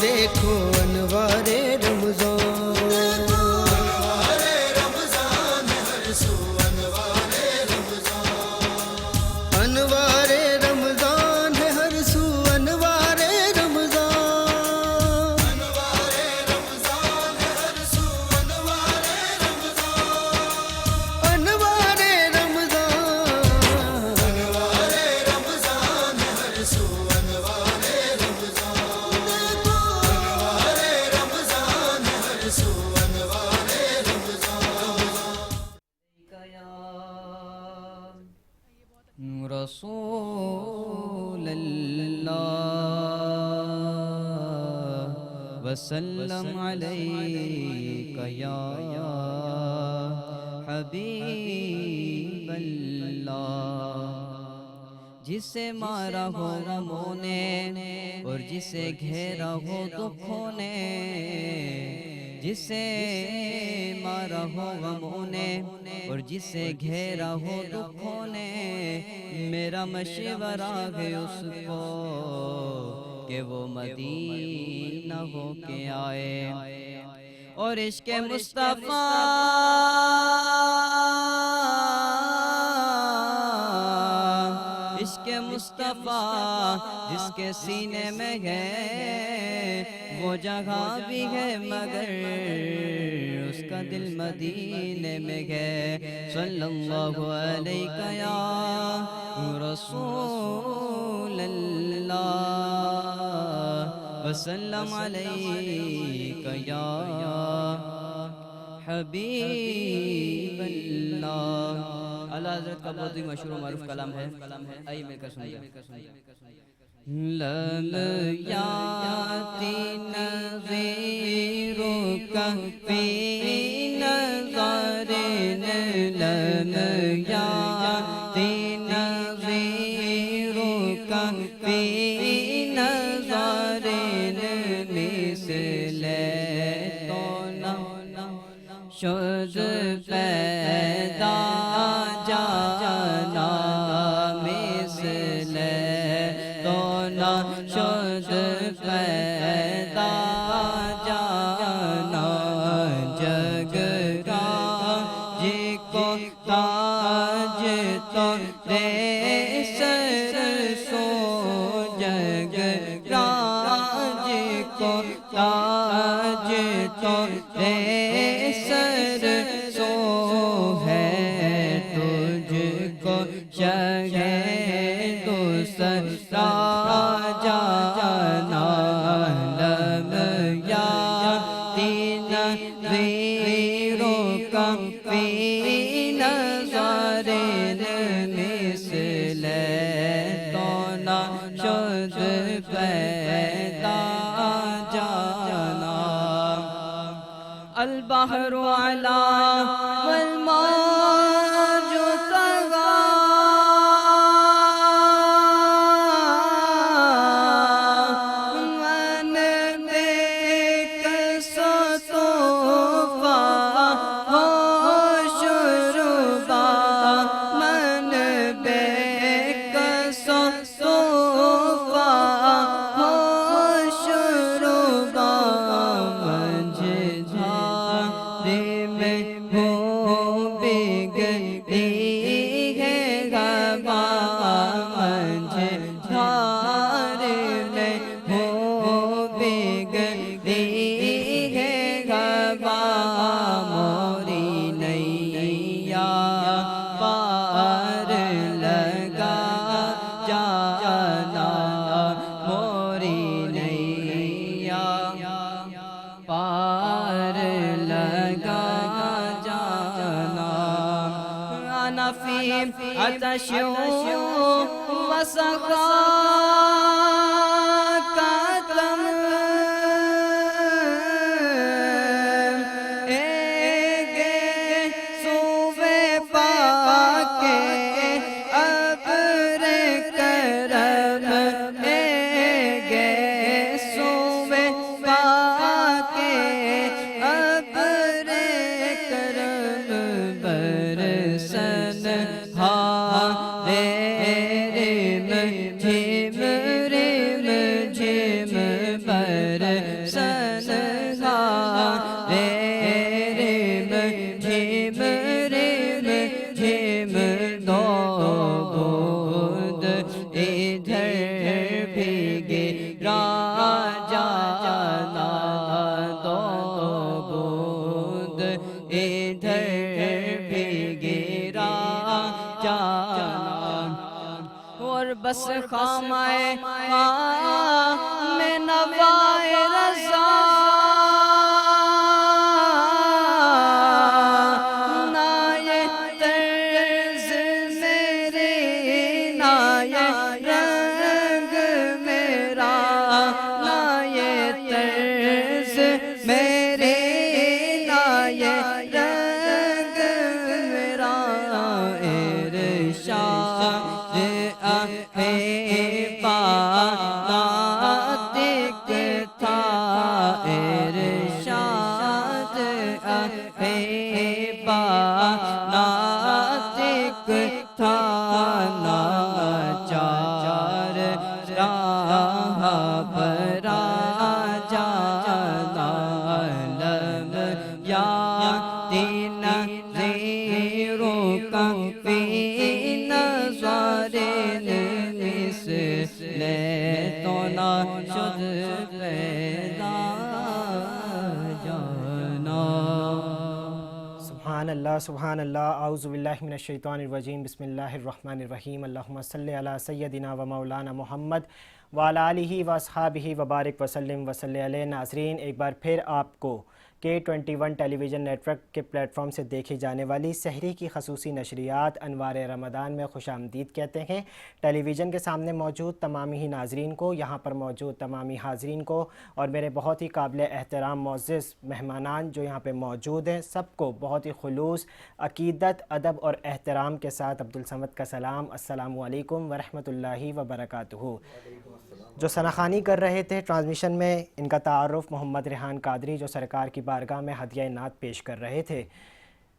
دیکھو انوارِ رمضان، ہر سو انوارِ رمضان، انوارِ رمضان ہے ہر سو انوارِ رمضان، انوارِ رمضان ہر سو انوارِ رمضان، انوارِ رمضان، انوارِ رمضان ہر سو انوارِ رمضان، انوارِ رمضان ہر سو انوارِ رمضان۔ رسول اللہ وسلم علیک یا حبیب اللہ، جسے مارا ہو غموں نے اور جسے گھیرا ہو دکھوں نے، جسے مارا ہو غموں نے اور جسے گھیرا ہو دکھوں نے، میرا مشورہ ہے اس کو کہ وہ مدینہ ہو کے آئے اور عشق مصطفیٰ عشق مصطفیٰ جس کے سینے میں ہے وہ جگہ بھی ہے مگر اس کا دل مدینے میں ہے۔ صلی اللہ علیہ یا رسول اللہ وسلم علیہ یا حبیب اللہ۔ اعلیٰ حضرت کا بہت ہی مشہور و معروف کلام ہے، آئیے مل کر سنیے۔ لم یاتی نظیرک فی نظر، لم یاتی نظیرک فی نظر، مثل تو نہ شد پیدا جانا، مثل تو نہ شد پیدا جانا، جگ راج کو تاج تو دے سر سو، جگ راج کو تاج تو دے سر سو، ہے تجھ کو شہ دوسرا جانا، لم یاتی نظیرک فی نظر، مثل تو نہ شد پیدا جانا، البحر علا والموج طغى، من دیکھ سطوفا ہو شربا، من دیکھ سطوفا ہو شربا، مجھے جھاڑی میں ہو بگڑی ہے ہوا، مجھے جھاڑی میں ہو بگڑی ہے ہوا، موری نیا پار لگا جانا، موری نیا پار لگا جانا، انا فی عطش و سخا کا تم، صوبے پاک ابر کرم، گے صوبے پاک ابر کرم، برسن ہاں ریم جھم رے سنگا رے رم جھم رم جھم دو بود ادھر بھی گرا جانا دو بود ادھر بھی گرا جانا اور بس خامائے میں نوائے رضا نائے طرز میرے نائے رنگ میرا نائے طرز میرے نائے رنگ میرا ارشاد ناتک تھا ارشاد ناتک تھا ناچار راہ پر جانا لب یا تین زیروں کا فی نظارن لے تو نہ شد پیدا جانا. سبحان اللہ اعوذ باللہ من الشیطان الرجیم بسم اللہ الرحمن الرحیم اللہم صلی علی سیدنا و مولانا محمد وعلی آلہ و اصحابہ وبارک وسلم وصلی علیہ. ناظرین، ایک بار پھر آپ کو K21 ٹیلی ویژن نیٹ ورک کے پلیٹ فارم سے دیکھی جانے والی سحری کی خصوصی نشریات انوار رمضان میں خوش آمدید کہتے ہیں. ٹیلی ویژن کے سامنے موجود تمامی ہی ناظرین کو، یہاں پر موجود تمامی حاضرین کو اور میرے بہت ہی قابل احترام معزز مہمانان جو یہاں پہ موجود ہیں، سب کو بہت ہی خلوص، عقیدت، ادب اور احترام کے ساتھ عبدالصمد کا سلام. السلام علیکم ورحمۃ اللہ وبرکاتہ. جو ثناخوانی کر رہے تھے ٹرانسمیشن میں، ان کا تعارف محمد ریحان قادری جو سرکار کی بارگاہ میں ہدیہ نعت پیش کر رہے تھے.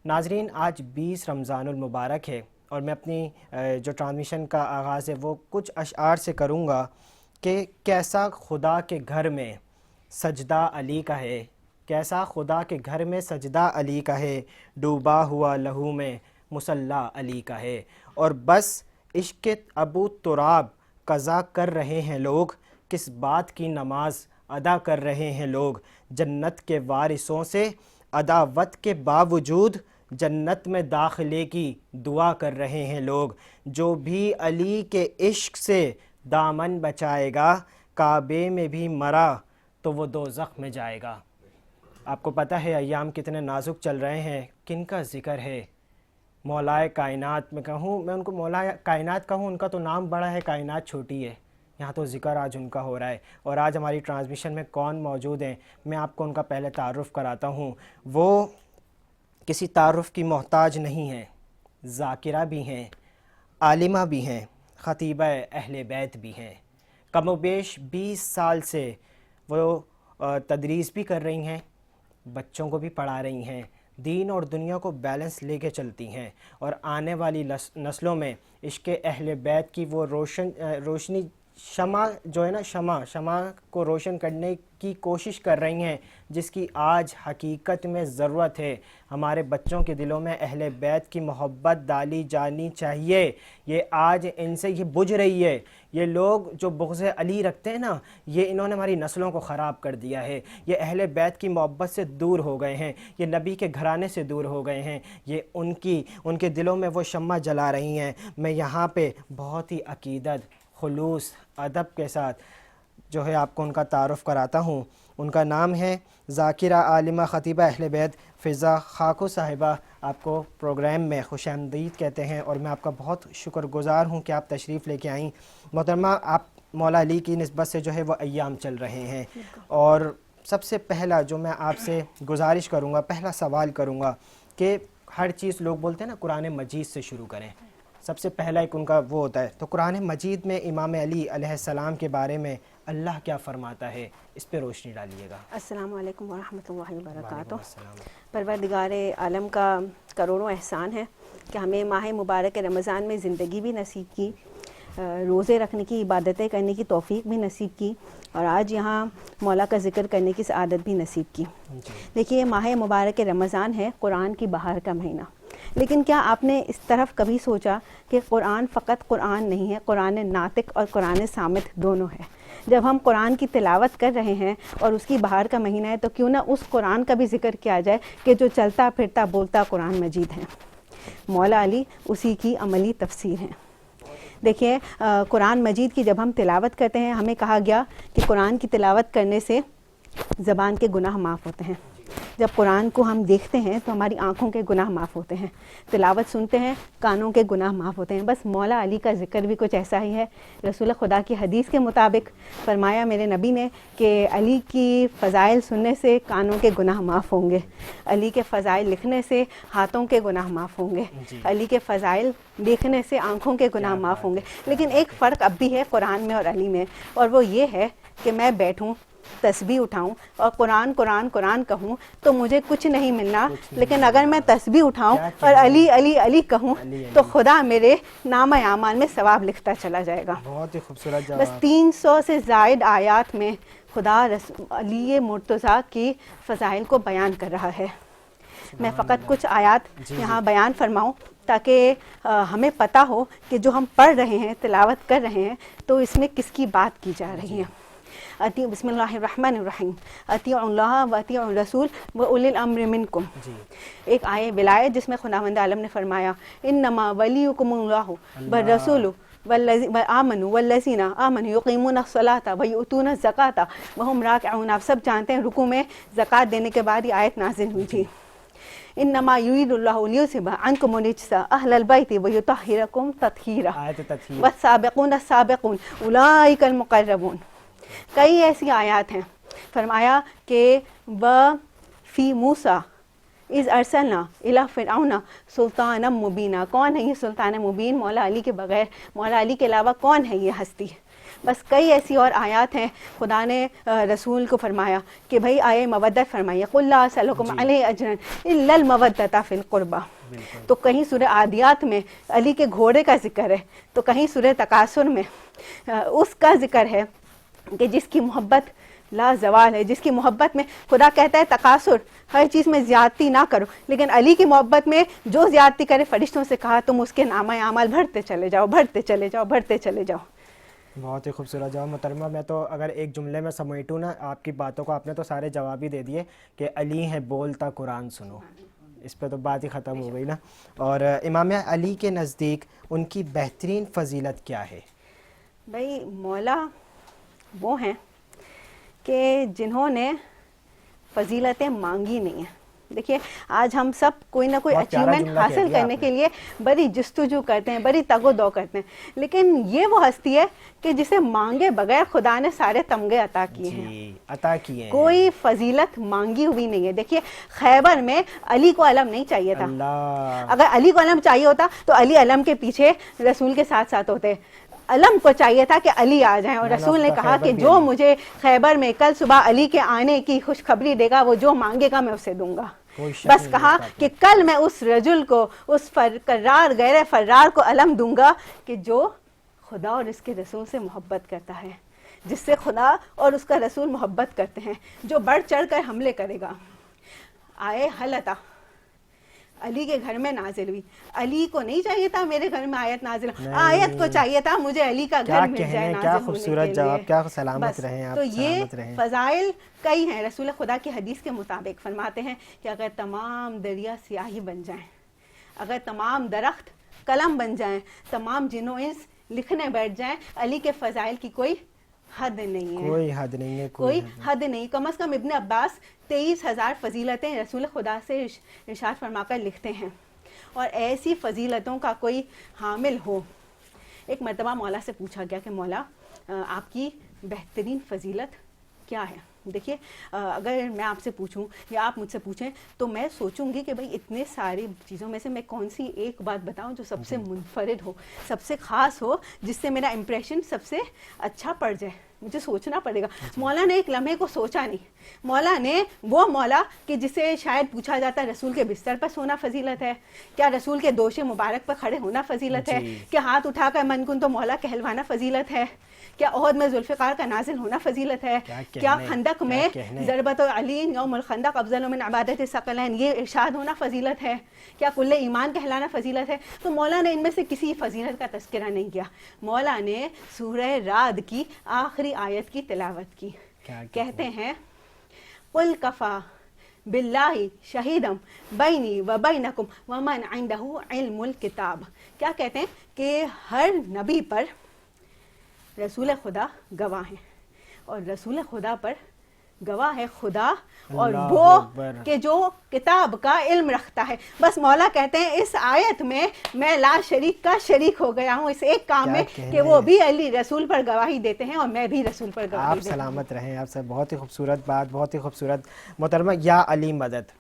ناظرین، آج 20 رمضان المبارک ہے اور میں اپنی جو ٹرانسمیشن کا آغاز ہے وہ کچھ اشعار سے کروں گا کہ کیسا خدا کے گھر میں سجدہ علی کا ہے، کیسا خدا کے گھر میں سجدہ علی کا ہے، ڈوبا ہوا لہو میں مصلی علی کا ہے. اور بس عشق ابو تراب قضا کر رہے ہیں لوگ، کس بات کی نماز ادا کر رہے ہیں لوگ. جنت کے وارثوں سے عداوت کے باوجود جنت میں داخلے کی دعا کر رہے ہیں لوگ. جو بھی علی کے عشق سے دامن بچائے گا، کعبے میں بھی مرا تو وہ دوزخ میں جائے گا. آپ کو پتہ ہے ایام کتنے نازک چل رہے ہیں. کن کا ذکر ہے؟ مولائے کائنات میں کہوں، میں ان کو مولائے کائنات کہوں، ان کا تو نام بڑا ہے، کائنات چھوٹی ہے. یہاں تو ذکر آج ان کا ہو رہا ہے. اور آج ہماری ٹرانسمیشن میں کون موجود ہیں، میں آپ کو ان کا پہلے تعارف کراتا ہوں. وہ کسی تعارف کی محتاج نہیں ہیں، ذاکرہ بھی ہیں، عالمہ بھی ہیں، خطیبہ اہل بیت بھی ہیں. کم و بیش 20 سال سے وہ تدریس بھی کر رہی ہیں، بچوں کو بھی پڑھا رہی ہیں، دین اور دنیا کو بیلنس لے کے چلتی ہیں. اور آنے والی نسلوں میں عشق اہل بیت کی وہ روشنی شمع جو ہے نا، شمع کو روشن کرنے کی کوشش کر رہی ہیں، جس کی آج حقیقت میں ضرورت ہے. ہمارے بچوں کے دلوں میں اہل بیت کی محبت ڈالی جانی چاہیے. یہ آج ان سے یہ بجھ رہی ہے. یہ لوگ جو بغض علی رکھتے ہیں نا، یہ انہوں نے ہماری نسلوں کو خراب کر دیا ہے. یہ اہل بیت کی محبت سے دور ہو گئے ہیں، یہ نبی کے گھرانے سے دور ہو گئے ہیں. یہ ان کے دلوں میں وہ شمع جلا رہی ہیں. میں یہاں پہ بہت ہی عقیدت، خلوص، ادب کے ساتھ جو ہے آپ کو ان کا تعارف کراتا ہوں. ان کا نام ہے ذاکرہ عالمہ خطیبہ اہل بیت فضا خاکو صاحبہ. آپ کو پروگرام میں خوش آمدید کہتے ہیں اور میں آپ کا بہت شکر گزار ہوں کہ آپ تشریف لے کے آئیں. محترمہ، آپ مولا علی کی نسبت سے جو ہے وہ ایام چل رہے ہیں، اور سب سے پہلا جو میں آپ سے گزارش کروں گا، پہلا سوال کروں گا کہ ہر چیز لوگ بولتے ہیں نا قرآن مجید سے شروع کریں، سب سے پہلا ایک ان کا وہ ہوتا ہے. تو قرآن مجید میں امام علی علیہ السلام کے بارے میں اللہ کیا فرماتا ہے، اس پہ روشنی ڈالیے گا. السلام علیکم ورحمۃ اللہ وبرکاتہ. پروردگار عالم کا کروڑوں احسان ہے کہ ہمیں ماہ مبارک رمضان میں زندگی بھی نصیب کی. روزے رکھنے کی، عبادتیں کرنے کی توفیق بھی نصیب کی، اور آج یہاں مولا کا ذکر کرنے کی سعادت بھی نصیب کی۔ دیکھیے ماہ مبارک رمضان ہے، قرآن کی بہار کا مہینہ، لیکن کیا آپ نے اس طرف کبھی سوچا کہ قرآن فقط قرآن نہیں ہے، قرآن ناطق اور قرآن صامت دونوں ہے۔ جب ہم قرآن کی تلاوت کر رہے ہیں اور اس کی بہار کا مہینہ ہے، تو کیوں نہ اس قرآن کا بھی ذکر کیا جائے کہ جو چلتا پھرتا بولتا قرآن مجید ہے۔ مولا علی اسی کی عملی تفسیر ہیں۔ دیکھیے قرآن مجید کی جب ہم تلاوت کرتے ہیں، ہمیں کہا گیا کہ قرآن کی تلاوت کرنے سے زبان کے گناہ معاف ہوتے ہیں۔ جب قرآن کو ہم دیکھتے ہیں تو ہماری آنکھوں کے گناہ معاف ہوتے ہیں، تلاوت سنتے ہیں کانوں کے گناہ معاف ہوتے ہیں۔ بس مولا علی کا ذکر بھی کچھ ایسا ہی ہے۔ رسول خدا کی حدیث کے مطابق فرمایا میرے نبی نے کہ علی کی فضائل سننے سے کانوں کے گناہ معاف ہوں گے، علی کے فضائل لکھنے سے ہاتھوں کے گناہ معاف ہوں گے، علی کے فضائل دیکھنے سے آنکھوں کے گناہ معاف ہوں گے۔ لیکن ایک فرق اب بھی ہے قرآن میں اور علی میں، اور وہ یہ ہے کہ میں بیٹھوں، تسبیح اٹھاؤں اور قرآن قرآن قرآن کہوں تو مجھے کچھ نہیں ملنا، لیکن اگر میں تسبیح اٹھاؤں اور علی علی علی کہوں تو خدا میرے نامہ اعمال میں ثواب لکھتا چلا جائے گا۔ بہت ہی خوبصورت جواب۔ بس 300 سے زائد آیات میں خدا علی مرتضیٰ کی فضائل کو بیان کر رہا ہے۔ میں فقط کچھ آیات یہاں بیان فرماؤں تاکہ ہمیں پتہ ہو کہ جو ہم پڑھ رہے ہیں، تلاوت کر رہے ہیں، تو اس میں کس کی بات کی جا رہی ہے۔ بسم اللہ الرحمن الرحیم، اطیعوا اللہ و اطیعوا الرسول و اولی الامر منکم۔ ایک آیے ولایت جس میں خداوند عالم نے فرمایا انما ولیکم اللہ والرسول آمنوا والذین آمنوا یقیمون الصلاۃ ویؤتون الزکاۃ وہم راکعون۔ آپ سب جانتے ہیں رکوع میں زکوٰۃ دینے کے بعد یہ آیت نازل ہوئی تھی۔ انما یرید اللہ لیذھب عنکم الرجس اہل البیت ویطہرکم تطہیرا والسابقون السابقون اولئک المقربون۔ کئی ایسی آیات ہیں۔ فرمایا کہ وفی موسیٰ اذ ارسلنا الی فرعون سلطانا مبینا۔ کون ہے یہ سلطان مبین؟ مولا علی کے بغیر، مولا علی کے علاوہ کون ہے یہ ہستی؟ بس کئی ایسی اور آیات ہیں۔ خدا نے رسول کو فرمایا کہ بھائی آئے مودت فرمائیے، قل لا اسألکم علیہ اجرا الا المودۃ فی القربى۔ تو کہیں سورہ عادیات میں علی کے گھوڑے کا ذکر ہے، تو کہیں سورہ تکاثر میں اس کا ذکر ہے کہ جس کی محبت لا زوال ہے، جس کی محبت میں خدا کہتا ہے تقاصر، ہر چیز میں زیادتی نہ کرو، لیکن علی کی محبت میں جو زیادتی کرے فرشتوں سے کہا تم اس کے نامہ اعمال بڑھتے چلے جاؤ، بڑھتے چلے جاؤ، بڑھتے چلے جاؤ۔ بہت ہی خوبصورت جواب محترمہ۔ میں تو اگر ایک جملے میں سمیٹوں نا آپ کی باتوں کو، آپ نے تو سارے جواب ہی دے دیے کہ علی ہے بولتا قرآن سنو، اس پہ تو بات ہی ختم ہو گئی نا۔ اور امام علی کے نزدیک ان کی بہترین فضیلت کیا ہے؟ بھائی مولا وہ ہیں کہ جنہوں نے فضیلتیں مانگی نہیں ہیں۔ دیکھیے آج ہم سب کوئی نہ کوئی اچیومنٹ حاصل کرنے کے لیے بڑی جستجو کرتے ہیں، بڑی تگ و دو کرتے ہیں، لیکن یہ وہ ہستی ہے کہ جسے مانگے بغیر خدا نے سارے تمغے عطا کیے ہیں، عطا کیے ہیں، کوئی فضیلت مانگی ہوئی نہیں ہے۔ دیکھیے خیبر میں علی کو علم نہیں چاہیے تھا، اگر علی کو علم چاہیے ہوتا تو علی علم کے پیچھے رسول کے ساتھ ساتھ ہوتے۔ علم کو چاہیے تھا کہ علی آ جائیں، اور رسول نے کہا کہ جو مجھے خیبر میں کل صبح علی کے آنے کی خوشخبری دے گا وہ جو مانگے گا میں اسے دوں گا۔ بس کہا کہ کل میں اس رجل کو، اس کرار غیر فرار کو علم دوں گا کہ جو خدا اور اس کے رسول سے محبت کرتا ہے، جس سے خدا اور اس کا رسول محبت کرتے ہیں، جو بڑھ چڑھ کر حملے کرے گا۔ آئے حلتا علی کے گھر میں نازل ہوئی، علی کو نہیں چاہیے تھا میرے گھر میں آیت نازل، آیت کو چاہیے تھا مجھے علی کا گھر مل جائے نازل کیا خوبصورت جواب، کیا سلامت رہیں آپ۔ تو یہ فضائل کئی ہیں۔ رسول خدا کی حدیث کے مطابق فرماتے ہیں کہ اگر تمام دریا سیاہی بن جائیں، اگر تمام درخت قلم بن جائیں، تمام جن و انس لکھنے بیٹھ جائیں، علی کے فضائل کی کوئی حد نہیں ہے، کوئی حد نہیں ہے، کوئی حد نہیں۔ کم از کم ابن عباس 23,000 فضیلتیں رسول خدا سے ارشاد فرما کر لکھتے ہیں، اور ایسی فضیلتوں کا کوئی حامل ہو۔ ایک مرتبہ مولا سے پوچھا گیا کہ مولا آپ کی بہترین فضیلت کیا ہے؟ دیکھیے اگر میں آپ سے پوچھوں یا آپ مجھ سے پوچھیں تو میں سوچوں گی کہ بھئی اتنے ساری چیزوں میں سے میں کون سی ایک بات بتاؤں جو سب سے منفرد ہو، سب سے خاص ہو، جس سے میرا امپریشن سب سے اچھا پڑ جائے۔ مجھے سوچنا پڑے گا. مولا نے ایک لمحے کو سوچا نہیں. مولا نے وہ مولا کہ جسے شاید پوچھا جاتا ہے رسول کے بستر پر سونا فضیلت ہے, کیا رسول کے دوش مبارک پر کھڑے ہونا فضیلت ہے, کیا ہاتھ اٹھا کر من کن تو مولا کہلوانا فضیلت ہے, کیا احد میں ذوالفقار کا نازل ہونا فضیلت ہے, کیا خندق میں ضربت علی یوم الخندق افضل من عبادت ثقلین یہ ارشاد ہونا فضیلت ہے, کیا کل ایمان کہلانا فضیلت ہے. تو مولا نے ان میں سے کسی فضیلت کا تذکرہ نہیں کیا. مولا نے سورہ رعد کی آخری آیت کی تلاوت کی. کہتے ہیں قل کفا باللہ شہیدم بینی و بینکم ومن عندہ علم الکتاب. کیا کہتے ہیں کہ ہر نبی پر رسول خدا گواہ ہیں, اور رسول خدا پر گواہ ہے خدا اور وہ کہ جو کتاب کا علم رکھتا ہے. بس مولا کہتے ہیں اس آیت میں میں لا شریک کا شریک ہو گیا ہوں اس ایک کام میں کہ وہ بھی علی رسول پر گواہی دیتے ہیں اور میں بھی رسول پر گواہی دیتا ہوں. آپ سلامت رہیں. آپ سے بہت ہی خوبصورت بات, بہت ہی خوبصورت. محترمہ یا علی مدد,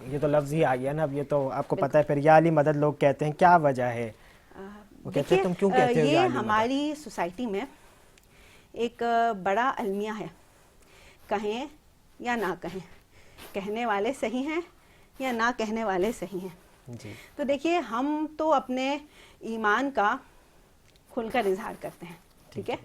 یہ تو لفظ ہی آ گیا نا اب, یہ تو آپ کو پتہ ہے. پھر یا علی مدد لوگ کہتے ہیں, کیا وجہ ہے وہ کہتے ہیں, تم کیوں کہتے ہو یہ یا علی مدد؟ ہماری سوسائٹی میں ایک بڑا المیہ ہے, کہیں یا نہ کہیں, کہنے والے صحیح ہیں یا نہ کہنے والے صحیح ہیں. جی تو دیکھیے ہم تو اپنے ایمان کا کھل کر اظہار کرتے ہیں, ٹھیک ہے,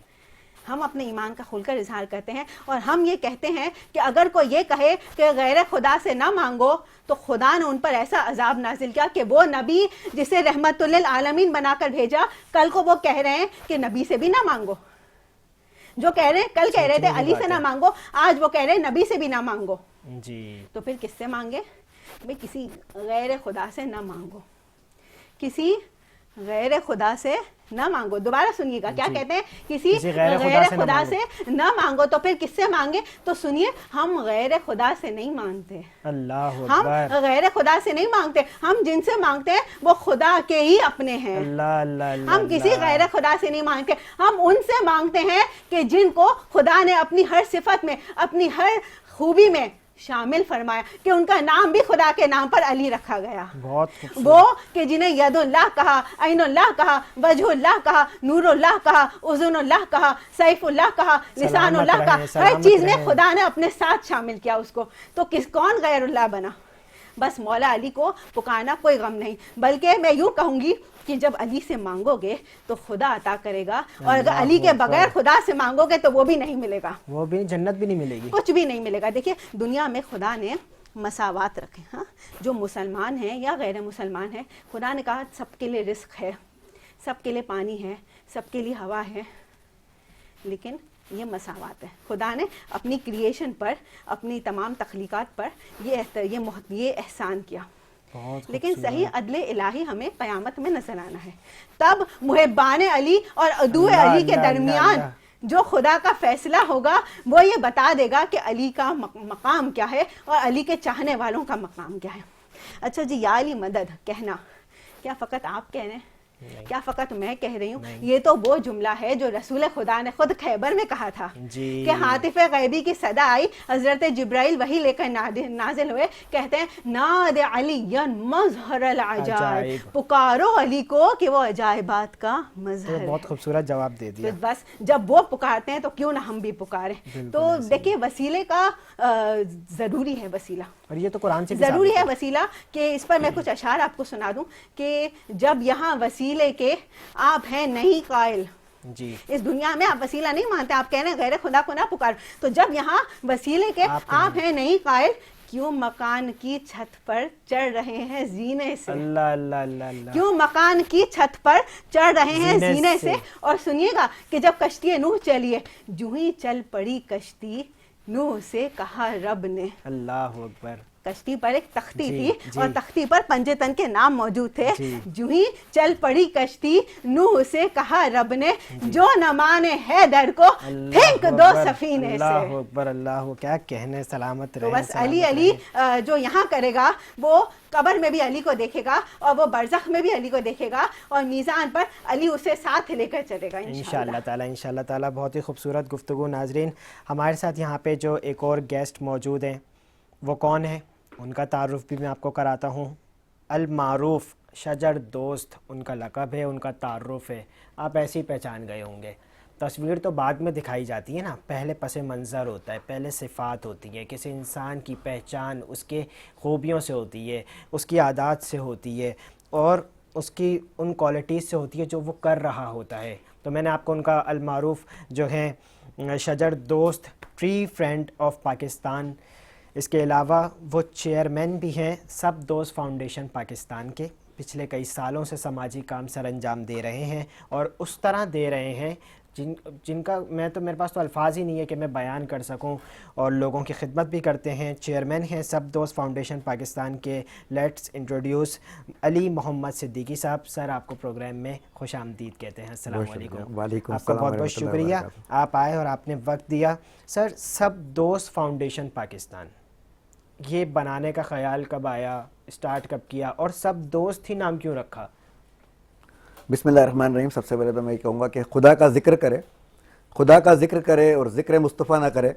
ہم اپنے ایمان کا کھل کر اظہار کرتے ہیں, اور ہم یہ کہتے ہیں کہ اگر کوئی یہ کہے کہ غیر خدا سے نہ مانگو تو خدا نے ان پر ایسا عذاب نازل کیا کہ وہ نبی جسے رحمت للعالمین بنا کر بھیجا, کل کو وہ کہہ رہے ہیں کہ نبی سے بھی نہ مانگو. جو کہہ رہے ہیں, کل کہہ رہے تھے علی سے نہ مانگو, آج وہ کہہ رہے ہیں نبی سے بھی نہ مانگو. جی تو پھر کس سے مانگے بھئی؟ کسی غیر خدا سے نہ مانگو, کسی غیر خدا سے نہ مانگو. دوبارہ سنیے گا, کیا کہتے ہیں, کسی غیر خدا سے نہ مانگو. تو پھر کس سے مانگے؟ تو سنیے, ہم غیر خدا سے نہیں مانگتے, اللہ ہم غیر خدا سے نہیں مانگتے, ہم جن سے مانگتے ہیں وہ خدا کے ہی اپنے ہیں. اللہ اللہ, ہم کسی غیر خدا سے نہیں مانگتے, ہم ان سے مانگتے ہیں کہ جن کو خدا نے اپنی ہر صفت میں, اپنی ہر خوبی میں شامل فرمایا, کہ ان کا نام بھی خدا کے نام پر علی رکھا گیا. وہ کہ جنہیں ید اللہ کہا, عین اللہ کہا, وجہ اللہ کہا, نور اللہ کہا, اذن اللہ کہا, سیف اللہ کہا, لسان اللہ کہا, ہر چیز میں خدا نے اپنے ساتھ شامل کیا اس کو. تو کون غیر اللہ بنا؟ بس مولا علی کو پکارنا کوئی غم نہیں, بلکہ میں یوں کہوں گی کہ جب علی سے مانگو گے تو خدا عطا کرے گا, اور اگر علی کے بغیر خدا سے مانگو گے تو وہ بھی نہیں ملے گا, وہ بھی جنت بھی نہیں ملے گی, کچھ بھی نہیں ملے گا. دیکھیے دنیا میں خدا نے مساوات رکھے, ہاں, جو مسلمان ہیں یا غیر مسلمان ہیں, خدا نے کہا سب کے لیے رزق ہے, سب کے لیے پانی ہے, سب کے لیے ہوا ہے, لیکن یہ مساوات ہے. خدا نے اپنی کریشن پر, اپنی تمام تخلیقات پر یہ احسان کیا. لیکن صحیح عدل الہی ہمیں قیامت میں نظر آنا ہے. تب محبان علی اور عدو علی کے درمیان جو خدا کا فیصلہ ہوگا وہ یہ بتا دے گا کہ علی کا مقام کیا ہے اور علی کے چاہنے والوں کا مقام کیا ہے. اچھا جی, یا علی مدد کہنا کیا فقط آپ کہہ رہے ہیں, کیا فقط میں کہہ رہی ہوں؟ یہ تو وہ جملہ ہے جو رسول خدا نے خود خیبر میں کہا تھا کہ ہاتف غیبی کی صدا آئی, حضرت جبرائیل وحی لے کر نازل ہوئے, کہتے ہیں ناد علی مظہر العجائب, پکارو علی کو کہ وہ عجائبات کا مظہر ہے. بہت خوبصورت جواب دے دیا. بس جب وہ پکارتے ہیں تو کیوں نہ ہم بھی پکاریں. تو دیکھیے وسیلے کا ضروری ہے, وسیلہ, اور یہ تو قرآن سے ضروری ہے وسیلہ. کہ اس پر میں کچھ اشعار آپ کو سنا دوں کہ جب یہاں وسیلے کے آپ ہیں نہیں قائل, جی اس دنیا میں آپ وسیلہ نہیں مانتے, آپ کہہ رہے ہیں غیر خدا کو نہ پکار, تو جب یہاں وسیلے کے آپ ہیں نہیں قائل, کیوں مکان کی چھت پر چڑھ رہے ہیں زینے سے. اللہ اللہ اللہ اللہ, کیوں مکان کی چھت پر چڑھ رہے ہیں زینے سے. اور سنیے گا کہ جب کشتی نوح چلیے, جو ہی چل پڑی کشتی نوح سے کہا رب نے. اللہ اکبر. کشتی پر ایک تختی تھی اور تختی پر پنجے تن کے نام موجود تھے. جو ہی چل پڑی کشتی نوح سے کہا رب نے, جو نہ مانے حیدر کو پھینک دو سفینے سے. اللہ اکبر, اللہ, کیا کہنے, سلامت رہے. تو بس علی علی جو یہاں کرے گا وہ قبر میں بھی علی کو دیکھے گا, اور وہ برزخ میں بھی علی کو دیکھے گا, اور میزان پر علی اسے ساتھ لے کر چلے گا انشاءاللہ تعالی. انشاءاللہ تعالی. بہت ہی خوبصورت گفتگو. ناظرین, ہمارے ساتھ یہاں پہ جو ایک اور گیسٹ موجود ہیں وہ کون ہیں, ان کا تعارف بھی میں آپ کو کراتا ہوں. المعروف شجر دوست ان کا لقب ہے, ان کا تعارف ہے, آپ ایسے ہی پہچان گئے ہوں گے. تصویر تو بعد میں دکھائی جاتی ہے نا، پہلے پس منظر ہوتا ہے، پہلے صفات ہوتی ہیں، کسی انسان کی پہچان اس کے خوبیوں سے ہوتی ہے، اس کی عادات سے ہوتی ہے، اور اس کی ان کوالٹیز سے ہوتی ہے جو وہ کر رہا ہوتا ہے۔ تو میں نے آپ کو ان کا المعروف جو ہے شجر دوست ٹری فرینڈ آف پاکستان، اس کے علاوہ وہ چیئرمین بھی ہیں سب دوست فاؤنڈیشن پاکستان کے، پچھلے کئی سالوں سے سماجی کام سر انجام دے رہے ہیں، اور اس طرح دے رہے ہیں جن کا میرے پاس تو الفاظ ہی نہیں ہے کہ میں بیان کر سکوں، اور لوگوں کی خدمت بھی کرتے ہیں۔ چیئرمین ہیں سب دوست فاؤنڈیشن پاکستان کے۔ لیٹس انٹروڈیوس علی محمد صدیقی صاحب۔ سر آپ کو پروگرام میں خوش آمدید کہتے ہیں۔ السلام علیکم۔ وعلیکم آپ کا السلام بہت بہت ورحمۃ اللہ شکریہ، وبرکاتہ۔ آپ آئے اور آپ نے وقت دیا۔ سر، سب دوست فاؤنڈیشن پاکستان یہ بنانے کا خیال کب آیا، اسٹارٹ کب کیا، اور سب دوست ہی نام کیوں رکھا؟ بسم اللہ الرحمن الرحیم۔ سب سے پہلے تو میں کہوں گا کہ خدا کا ذکر کرے، خدا کا ذکر کرے اور ذکر مصطفیٰ نہ کرے،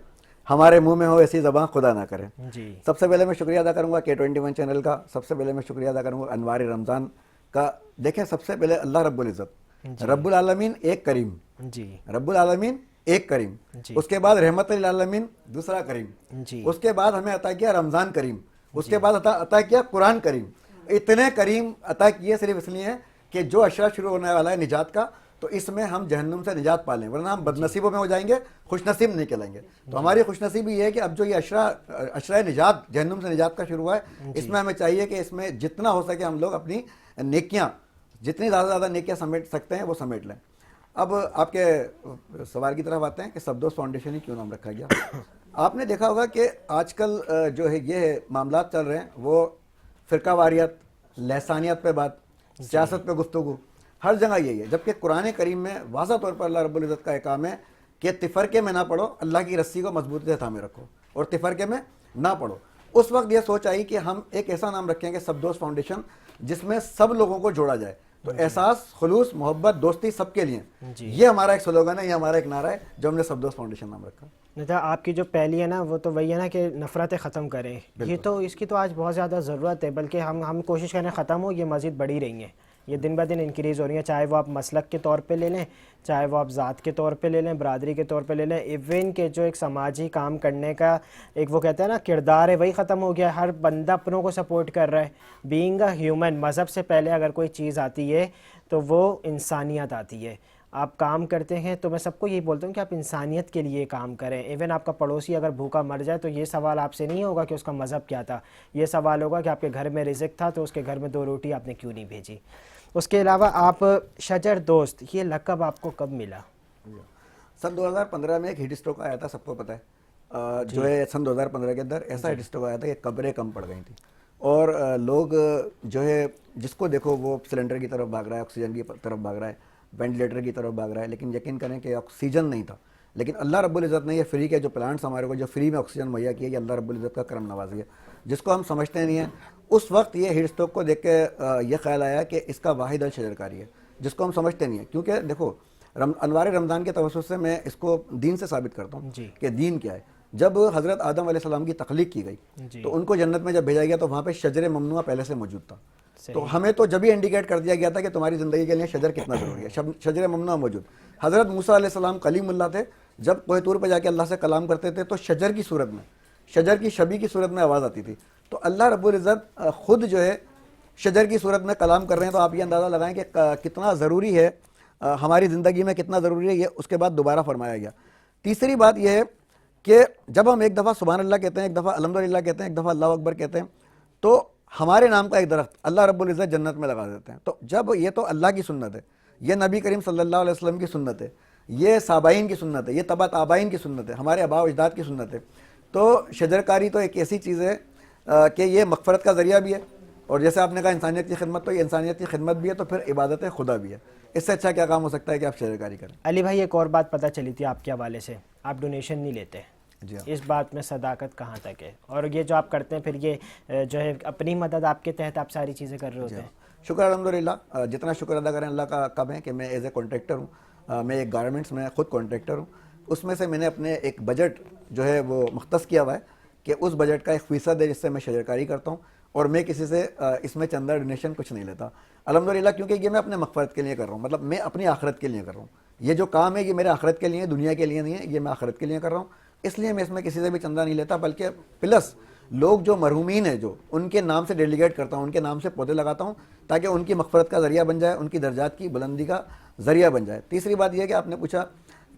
ہمارے منہ میں ہو ایسی زبان خدا نہ کرے۔ جی، سب سے پہلے میں شکریہ ادا کروں گا K21 چینل کا، سب سے پہلے میں شکریہ ادا کروں گا انوار رمضان کا۔ دیکھیں، سب سے پہلے اللہ رب العزت، رب العالمین ایک کریم، جی، رب العالمین ایک کریم، جی، اس کے بعد رحمت للعالمین دوسرا کریم، جی، اس کے بعد ہمیں عطا کیا رمضان کریم، اس کے بعد عطا کیا قرآن کریم۔ اتنے کریم عطا کیے صرف اس لیے کہ جو اشرا شروع ہونے والا ہے نجات کا، تو اس میں ہم جہنم سے نجات پالیں، ورنہ ہم بد نصیبوں میں ہو جائیں گے، خوش نصیب نہیں کہلائیں گے۔ تو ہماری خوش نصیبی یہ ہے کہ اب جو یہ اشرا نجات، جہنم سے نجات کا شروع ہوا ہے، اس میں ہمیں چاہیے کہ اس میں جتنا ہو سکے ہم لوگ اپنی نیکیاں، جتنی زیادہ زیادہ نیکیاں سمیٹ سکتے ہیں وہ سمیٹ لیں۔ اب آپ کے سوال کی طرف آتے ہیں کہ سب دوست فاؤنڈیشن ہی کیوں نام رکھا گیا۔ آپ نے دیکھا ہوگا کہ آج کل جو ہے یہ معاملات چل رہے ہیں وہ فرقہ واریت، لسانیت پہ بات، سیاست پہ گفتگو، ہر جگہ یہی ہے، جبکہ قرآن کریم میں واضح طور پر اللہ رب العزت کا احکام ہے کہ تفرقے میں نہ پڑھو، اللہ کی رسی کو مضبوطی سے تھامے رکھو اور تفرقے میں نہ پڑھو۔ اس وقت یہ سوچ آئی کہ ہم ایک ایسا نام رکھیں گے سب دوست فاؤنڈیشن جس میں سب لوگوں کو جوڑا جائے، تو احساس، خلوص، محبت، دوستی سب کے لیے۔ یہ ہمارا ایک سلوگن ہے، یہ ہمارا ایک نعرہ ہے جو ہم نے سب دوست فاؤنڈیشن نام رکھا۔ آپ کی جو پہلی ہے نا وہ تو وہی ہے نا کہ نفرتیں ختم کریں، یہ تو اس کی تو آج بہت زیادہ ضرورت ہے، بلکہ ہم کوشش کریں ختم ہو، یہ مزید بڑھی رہی ہیں، یہ دن بہ دن انکریز ہو رہی ہیں، چاہے وہ آپ مسلک کے طور پہ لے لیں، چاہے وہ آپ ذات کے طور پہ لے لیں، برادری کے طور پہ لے لیں، ایون کہ جو ایک سماجی کام کرنے کا ایک وہ کہتے ہیں نا کردار ہے، وہی ختم ہو گیا۔ ہر بندہ اپنوں کو سپورٹ کر رہا ہے۔ بینگ اے ہیومن، مذہب سے پہلے اگر کوئی چیز آتی ہے تو وہ انسانیت آتی ہے۔ آپ کام کرتے ہیں تو میں سب کو یہی بولتا ہوں کہ آپ انسانیت کے لیے کام کریں۔ ایون آپ کا پڑوسی اگر بھوکا مر جائے تو یہ سوال آپ سے نہیں ہوگا کہ اس کا مذہب کیا تھا، یہ سوال ہوگا کہ آپ کے گھر میں رزق تھا تو اس کے گھر میں 2 روٹی آپ نے کیوں نہیں بھیجی۔ اس کے علاوہ آپ شجر دوست، یہ لقب آپ کو کب ملا؟ سن 2015 میں ایک ہیٹ اسٹروک آیا تھا، سب کو پتہ ہے، جو ہے سن 2015 کے اندر ایسا ہیٹ اسٹروک آیا تھا کہ قبریں کم پڑ گئی تھیں، اور لوگ جو ہے جس کو دیکھو وہ سلنڈر کی طرف بھاگ رہا ہے، آکسیجن کی طرف بھاگ رہا ہے، وینٹیلیٹر کی طرف بھاگ رہا ہے، لیکن یقین کریں کہ آکسیجن نہیں تھا۔ لیکن اللہ رب العزت نے یہ فری کے جو پلانٹس ہمارے کو جو فری میں آکسیجن مہیا کیا، یہ اللہ رب العزت کا کرم نوازی ہے جس کو ہم سمجھتے نہیں ہیں۔ اس وقت یہ ہیٹ اسٹروک کو دیکھ کے یہ خیال آیا کہ اس کا واحد حل شجرکاری ہے، جس کو ہم سمجھتے نہیں ہیں، کیونکہ دیکھو انوار رمضان کے توسط سے میں اس کو دین سے ثابت کرتا ہوں کہ دین کیا ہے۔ جب حضرت آدم علیہ السلام کی تخلیق کی گئی تو ان کو جنت میں جب بھیجا گیا تو وہاں پہ شجر ممنوع پہلے سے موجود تھا، تو ہمیں تو جب ہی انڈیکیٹ کر دیا گیا تھا کہ تمہاری زندگی کے لیے شجر کتنا ضروری ہے، شجر ممنوع موجود۔ حضرت موسیٰ علیہ السلام کلیم اللہ تھے، جب کوہ طور پہ جا کے اللہ سے کلام کرتے تھے تو شجر کی صورت میں، شجر کی شبی کی صورت میں آواز آتی تھی۔ تو اللہ رب العزت خود جو ہے شجر کی صورت میں کلام کر رہے ہیں، تو آپ یہ اندازہ لگائیں کہ کتنا ضروری ہے ہماری زندگی میں، کتنا ضروری ہے، یہ اس کے بعد دوبارہ فرمایا گیا۔ تیسری بات یہ ہے کہ جب ہم ایک دفعہ سبحان اللہ کہتے ہیں، ایک دفعہ الحمدللہ کہتے ہیں، ایک دفعہ اللہ اکبر کہتے ہیں، تو ہمارے نام کا ایک درخت اللہ رب العزت جنت میں لگا دیتے ہیں۔ تو جب یہ تو اللہ کی سنت ہے، یہ نبی کریم صلی اللہ علیہ وسلم کی سنت ہے، یہ صابئین کی سنت ہے، یہ تبعت آبائین کی سنت ہے، ہمارے آباء و اجداد کی سنت ہے، تو شجرکاری تو ایک ایسی چیز ہے کہ یہ مغفرت کا ذریعہ بھی ہے، اور جیسے آپ نے کہا انسانیت کی خدمت، تو یہ انسانیت کی خدمت بھی ہے، تو پھر عبادت خدا بھی ہے۔ اس سے اچھا کیا کام ہو سکتا ہے کہ آپ شجرکاری کریں۔ علی بھائی، ایک اور بات پتہ چلی تھی آپ کے حوالے سے، آپ ڈونیشن نہیں لیتے، جی ہاں، اس بات میں صداقت کہاں تک ہے؟ اور یہ جو آپ کرتے ہیں پھر یہ جو ہے اپنی مدد آپ کے تحت آپ ساری چیزیں کر رہے ہوتے ہیں؟ شکر الحمدللہ، جتنا شکر ادا کریں اللہ کا کم ہے کہ میں ایز اے کانٹریکٹر ہوں، میں ایک گارمنٹس میں خود کانٹریکٹر ہوں، اس میں سے میں نے اپنے ایک بجٹ جو ہے وہ مختص کیا ہوا ہے کہ اس بجٹ کا 1% ہے جس سے میں شجرکاری کرتا ہوں، اور میں کسی سے اس میں چندہ ڈونیشن کچھ نہیں لیتا الحمدللہ، کیونکہ یہ میں اپنے مغفرت کے لیے کر رہا ہوں، مطلب میں اپنی آخرت کے لیے کر رہا ہوں، یہ جو کام ہے یہ میرے آخرت کے لیے دنیا کے لیے نہیں ہے, یہ میں آخرت کے لیے کر رہا ہوں, اس لیے میں اس میں کسی سے بھی چندہ نہیں لیتا, بلکہ پلس لوگ جو مرحومین ہیں جو ان کے نام سے ڈیلیگیٹ کرتا ہوں, ان کے نام سے پودے لگاتا ہوں تاکہ ان کی مغفرت کا ذریعہ بن جائے, ان کی درجات کی بلندی کا ذریعہ بن جائے. تیسری بات یہ ہے کہ آپ نے پوچھا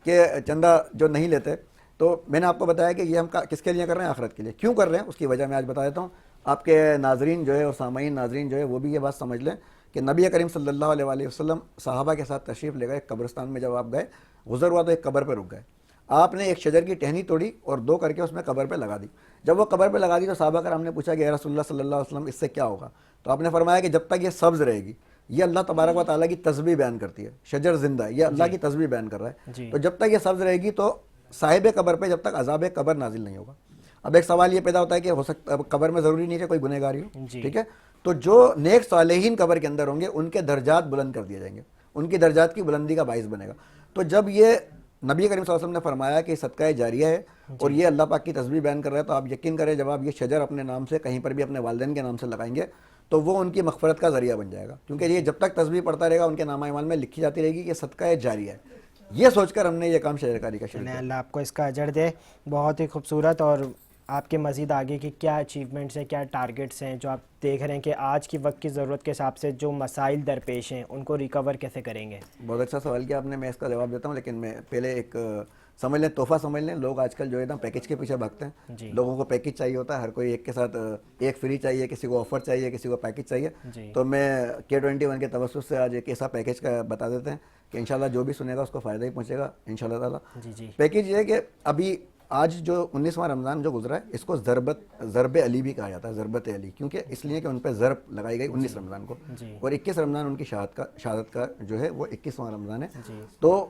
کہ چندہ جو نہیں لیتے, تو میں نے آپ کو بتایا کہ یہ ہم کس کے لیے کر رہے ہیں, آخرت کے لیے. کیوں کر رہے ہیں اس کی وجہ میں آج بتا دیتا ہوں. آپ کے ناظرین جو ہے اور سامعین ناظرین جو ہے وہ بھی یہ بات سمجھ لیں کہ نبی کریم صلی اللہ علیہ وآلہ وسلم صحابہ کے ساتھ تشریف لے گئے قبرستان میں. جب آپ گئے گزر ہوا تو ایک قبر پہ رک گئے, آپ نے ایک شجر کی ٹہنی توڑی اور 2 کر کے اس میں قبر پہ لگا دی. جب وہ قبر پہ لگا دی تو صحابہ کرام نے پوچھا کہ یا رسول اللہ صلی اللہ علیہ وسلم اس سے کیا ہوگا, تو آپ نے فرمایا کہ جب تک یہ سبز رہے گی, یہ اللہ تبارک و تعالیٰ کی تسبیح بیان کرتی ہے, شجر زندہ ہے, یہ اللہ کی تسبیح بیان کر رہا ہے, تو جب تک یہ سبز رہے گی تو صاحب قبر پہ جب تک عذاب قبر نازل نہیں ہوگا. اب ایک سوال یہ پیدا ہوتا ہے کہ ہو سکتا ہے قبر میں ضروری نہیں کہ کوئی گنہگاری ہو, ٹھیک ہے, تو جو نیک صالحین قبر کے اندر ہوں گے ان کے درجات بلند کر دیے جائیں گے, ان کی درجات کی بلندی کا باعث بنے گا. تو جب یہ نبی کریم صلی اللہ علیہ وسلم نے فرمایا کہ صدقہ جاریہ ہے اور یہ اللہ پاک کی تسبیح بیان کر رہا ہے, تو آپ یقین کریں جب آپ یہ شجر اپنے نام سے کہیں پر بھی اپنے والدین کے نام سے لگائیں گے تو وہ ان کی مغفرت کا ذریعہ بن جائے گا, کیونکہ یہ جب تک تسبیح پڑھتا رہے گا ان کے نامہ اعمال میں لکھی جاتی رہے گی کہ صدقہ جاریہ ہے. یہ سوچ کر ہم نے یہ کام شجر کاری کا شروع کیا. اللہ آپ کو اس کا اجر دے. بہت ہی خوبصورت. اور آپ کے مزید آگے کی کیا اچیومنٹس ہیں, کیا ٹارگٹس ہیں جو آپ دیکھ رہے ہیں کہ آج کی وقت کی ضرورت کے حساب سے جو مسائل درپیش ہیں ان کو ریکور کیسے کریں گے؟ بہت اچھا سوال کیا آپ نے, میں اس کا جواب دیتا ہوں, لیکن میں پہلے ایک سمجھ لیں, تحفہ سمجھ لیں. لوگ آج کل جو ہے نا پیکج کے پیچھے بھاگتے ہیں, لوگوں کو پیکج چاہیے ہوتا ہے, ہر کوئی ایک کے ساتھ ایک فری چاہیے, کسی کو آفر چاہیے, کسی کو پیکج چاہیے. تو میں K21 کے توسط سے آج ایک ایسا پیکج کا بتا دیتے ہیں کہ انشاءاللہ جو بھی سنے گا اس کو فائدہ ہی پہنچے گا انشاءاللہ تعالیٰ. پیکج یہ ہے کہ ابھی آج جو 19واں رمضان جو گزرا ہے اس کو ضرب علی بھی کہا جاتا ہے, ضربت علی, کیونکہ اس لیے کہ ان پہ ضرب لگائی گئی 19 رمضان کو, اور 21 رمضان ان کی شہادت کا جو ہے وہ 21واں رمضان ہے. تو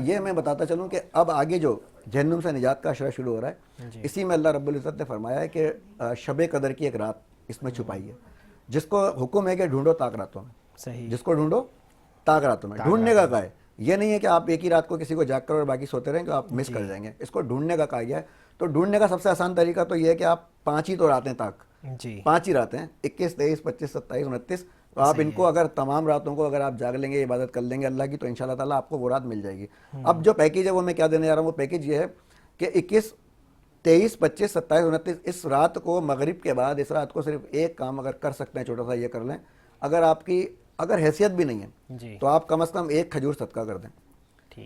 یہ میں بتاتا چلوں کہ اب آگے جو جہنم سے نجات کا اشرہ شروع ہو رہا ہے, اسی میں اللہ رب العزت نے فرمایا ہے کہ شب قدر کی ایک رات اس میں چھپائی ہے, جس کو حکم ہے کہ ڈھونڈو تاک راتوں میں. صحیح, جس کو ڈھونڈو تاک راتوں میں. ڈھونڈنے کا کہا ہے, یہ نہیں ہے کہ آپ ایک ہی رات کو کسی کو جاگ کر اور باقی سوتے رہیں کہ آپ مس کر جائیں گے. اس کو ڈھونڈنے کا کہا گیا ہے. تو ڈھونڈنے کا سب سے آسان طریقہ تو یہ ہے کہ آپ 5 ہی تو راتیں تاک, 5 ہی راتیں 21, 23, 25, 27, 29, تو آپ ان کو اگر تمام راتوں کو اگر آپ جاگ لیں گے, عبادت کر لیں گے اللہ کی, تو انشاءاللہ تعالیٰ آپ کو وہ رات مل جائے گی. اب جو پیکیج ہے وہ میں کیا دینے جا رہا ہوں, وہ پیکیج یہ ہے کہ 21, 23, 25, 27, 29 اس رات کو مغرب کے بعد, اس رات کو صرف ایک کام اگر کر سکتے ہیں چھوٹا سا, یہ کر لیں. اگر آپ کی اگر حیثیت بھی نہیں ہے تو آپ کم از کم 1 کھجور صدقہ کر دیں,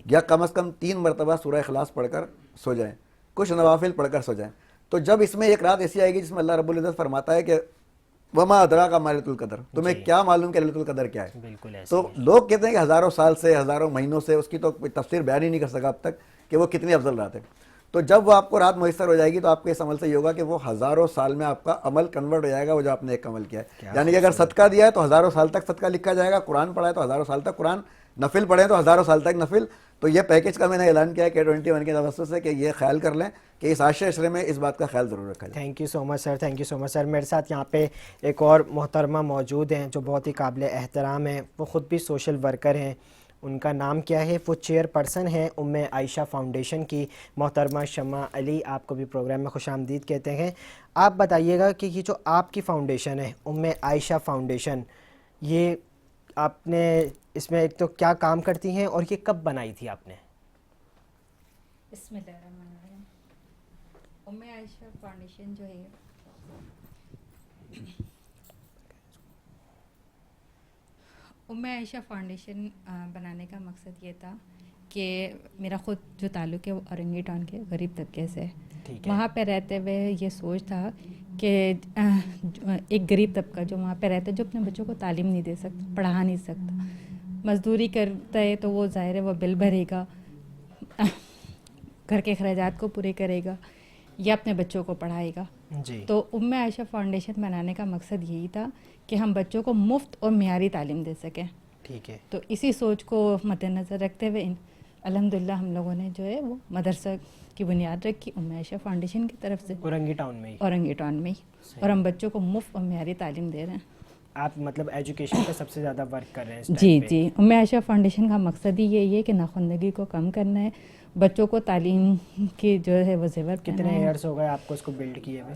یا کم از کم 3 مرتبہ سورہ اخلاص پڑھ کر سو جائیں, کچھ نوافل پڑھ کر سو جائیں. تو جب اس میں ایک رات ایسی آئے گی جس میں اللہ رب العزت فرماتا ہے کہ وما ادراک ما لیلۃ القدر, تمہیں کیا معلوم کہ لیلۃ القدر کیا ہے. بالکل. تو لوگ کہتے ہیں کہ ہزاروں سال سے, ہزاروں مہینوں سے, اس کی تو کوئی تفسیر بیان ہی نہیں کر سکا اب تک کہ وہ کتنی افضل رات ہے. تو جب وہ آپ کو رات میسر ہو جائے گی تو آپ کو اس عمل سے یہ ہوگا کہ وہ ہزاروں سال میں آپ کا عمل کنورٹ ہو جائے گا, وہ جو آپ نے ایک عمل کیا ہے. یعنی کہ اگر صدقہ دیا ہے تو ہزاروں سال تک صدقہ لکھا جائے گا, قرآن پڑھا ہے تو ہزاروں سال تک قرآن, نفل پڑھیں تو ہزاروں سال تک نفل. تو یہ پیکج کا میں نے اعلان کیا ہے K21 کے توسط سے کہ یہ خیال کر لیں کہ اس عاشر عشرے میں اس بات کا خیال ضرور رکھا جائے. Thank you so much sir, thank you so much sir. میرے ساتھ یہاں پہ ایک اور محترمہ موجود ہیں جو بہت ہی قابل احترام ہیں, وہ خود بھی سوشل ورکر ہیں. ان کا نام کیا ہے, وہ چیئر پرسن ہیں عائشہ فاؤنڈیشن کی, محترمہ شمع علی. آپ کو بھی پروگرام میں خوش آمدید کہتے ہیں. آپ بتائیے گا کہ یہ جو آپ کی فاؤنڈیشن ہے عائشہ فاؤنڈیشن, یہ آپ نے اس میں ایک تو کیا کام کرتی ہیں اور یہ کب بنائی تھی آپ نے؟ بسم اللہ الرحمن الرحیم. عائشہ فاؤنڈیشن جو ہے عائشہ فاؤنڈیشن بنانے کا مقصد یہ تھا کہ میرا خود جو تعلق ہے وہ اورنگی ٹاؤن کے غریب طبقے سے, وہاں پہ رہتے ہوئے یہ سوچ تھا کہ ایک غریب طبقہ جو وہاں پہ رہتا ہے, جو اپنے بچوں کو تعلیم نہیں دے سکتا, پڑھا نہیں سکتا, مزدوری کرتا ہے تو وہ ظاہر ہے وہ بل بھرے گا, گھر کے اخراجات کو پورے کرے گا, یا اپنے بچوں کو پڑھائے گا. تو عائشہ فاؤنڈیشن بنانے کا مقصد یہی تھا کہ ہم بچوں کو مفت اور معیاری تعلیم دے سکیں. ٹھیک ہے. تو اسی سوچ کو مد نظر رکھتے ہوئے الحمدللہ ہم لوگوں نے جو ہے وہ مدرسہ کی بنیاد رکھی عائشہ فاؤنڈیشن کی طرف سے, اورنگی ٹاؤن میں ہی, اور ہم بچوں کو مفت اور معیاری تعلیم دے رہے ہیں. آپ مطلب ایجوکیشن پہ سب سے زیادہ ورک کر رہے ہیں؟ جی. عائشہ فاؤنڈیشن کا مقصد ہی یہی ہے کہ ناخواندگی کو کم کرنا ہے, بچوں کو تعلیم کی جو ہے وہ زیور. کتنے ایئرس ہو گئے آپ کو اس کو بلڈ کیے ہوئے؟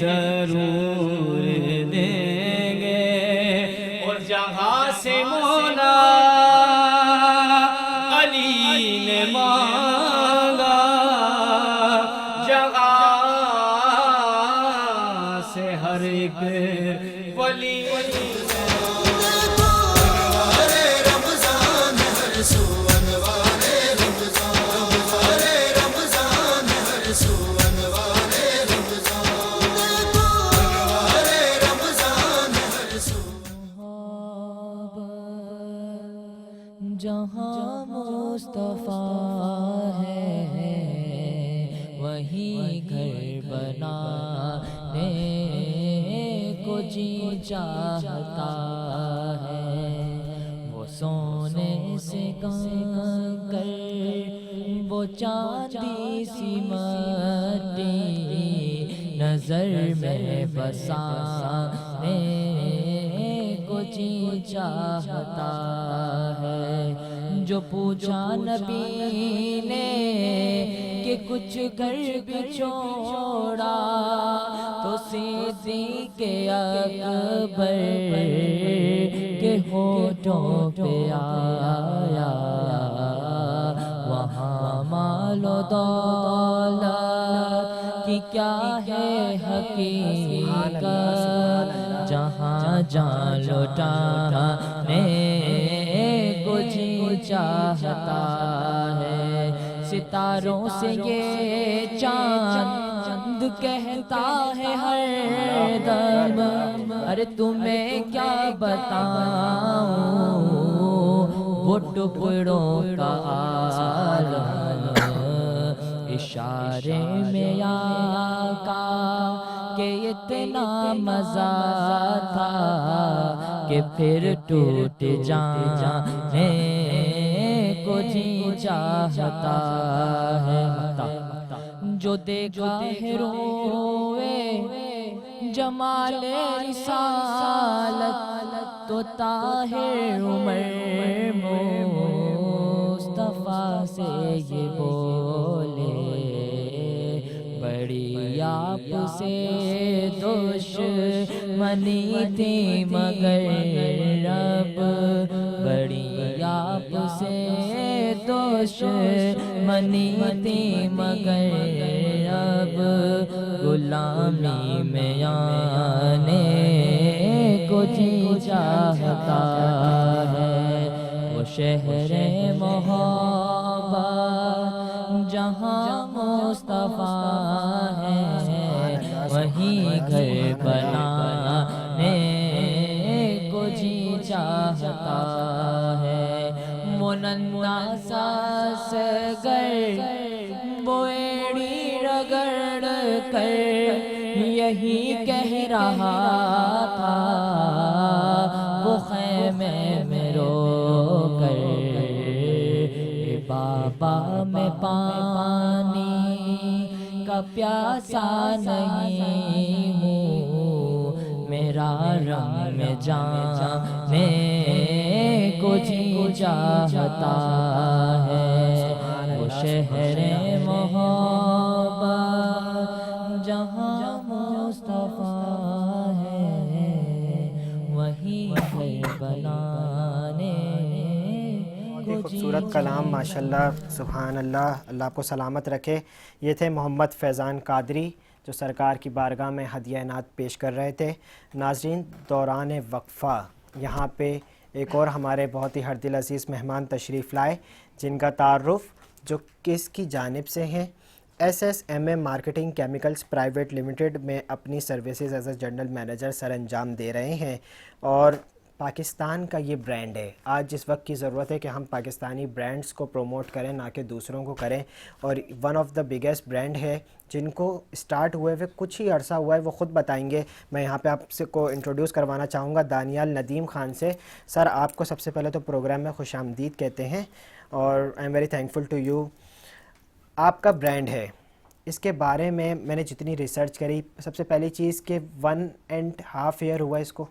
ضرور دیں گے اور جہاں سے مولا علی نے مانگا جہاں سے ہر ایک ولی جہاں مصطفیٰ ہے وہیں گھر بنانے کو جی چاہتا ہے وہ سونے سے کنکر وہ چاندی سی مٹی نظر میں بسانے کو جی چاہتا ہے جو پوچھا نبی نے کہ کچھ کر بھی چھوڑا تو صدیق اکبر کے ہونٹوں پہ آیا وہاں مال و دولت کی کیا ہے حقیقت جہاں جان لوٹانے کو جی چاہتا ہے ستاروں سے یہ چاند کہتا ہے ہر دم ارے تمہیں کیا بتاؤں وہ ٹکڑوں کا عالم اشارے میں آقا کہ اتنا مزہ تھا کہ پھر ٹوٹ جانے کو جی چاہتا ہے جو دیکھا ہے روئے جمال رسالت تو طاہر عمر مصطفیٰ سے یہ بولے بڑی آپ سے دشمنی تھی مگر رب بڑی آپ سے دشمنی تھی مگر رب غلامی میں آنے کو جی چاہتا ہے وہ شہر محبت جہاں مصطفیٰ ہے وہیں گھر بنانے کو جی چاہتا ہے وہ ننھا سا اصغر وہ ایڑی رگڑ کر یہی کہہ رہا تھا وہ خیمے میں رو کر بابا میں پانی کا پیاسا نہیں ہوں میرا رنگ میں جانے کو جی چاہتا ہے وہ شہر محبت جہاں مصطفیٰ ہے وہیں گھر بنانے خوبصورت کلام ماشاءاللہ سبحان اللہ اللہ آپ کو سلامت رکھے. یہ تھے محمد فیضان قادری جو سرکار کی بارگاہ میں ہدیہ نعت پیش کر رہے تھے. ناظرین دوران وقفہ یہاں پہ ایک اور ہمارے بہت ہی ہردل عزیز مہمان تشریف لائے جن کا تعارف جو کس کی جانب سے ہیں SSMA marketing chemicals private limited میں اپنی services as a general manager sir انجام دے رہے ہیں اور پاکستان کا یہ برانڈ ہے. آج جس وقت کی ضرورت ہے کہ ہم پاکستانی برانڈز کو پروموٹ کریں نہ کہ دوسروں کو کریں اور one of the biggest brand ہے جن کو اسٹارٹ ہوئے ہوئے کچھ ہی عرصہ ہوا ہے وہ خود بتائیں گے. میں یہاں پہ آپ سے کو انٹروڈیوس کروانا چاہوں گا دانیال ندیم خان سے. سر آپ کو سب سے پہلے تو پروگرام میں خوش آمدید کہتے ہیں اور I am very thankful to you. آپ کا برانڈ ہے اس کے بارے میں نے جتنی ریسرچ کری سب سے پہلی چیز کہ 1.5 ایئر ہوا ہے اس کو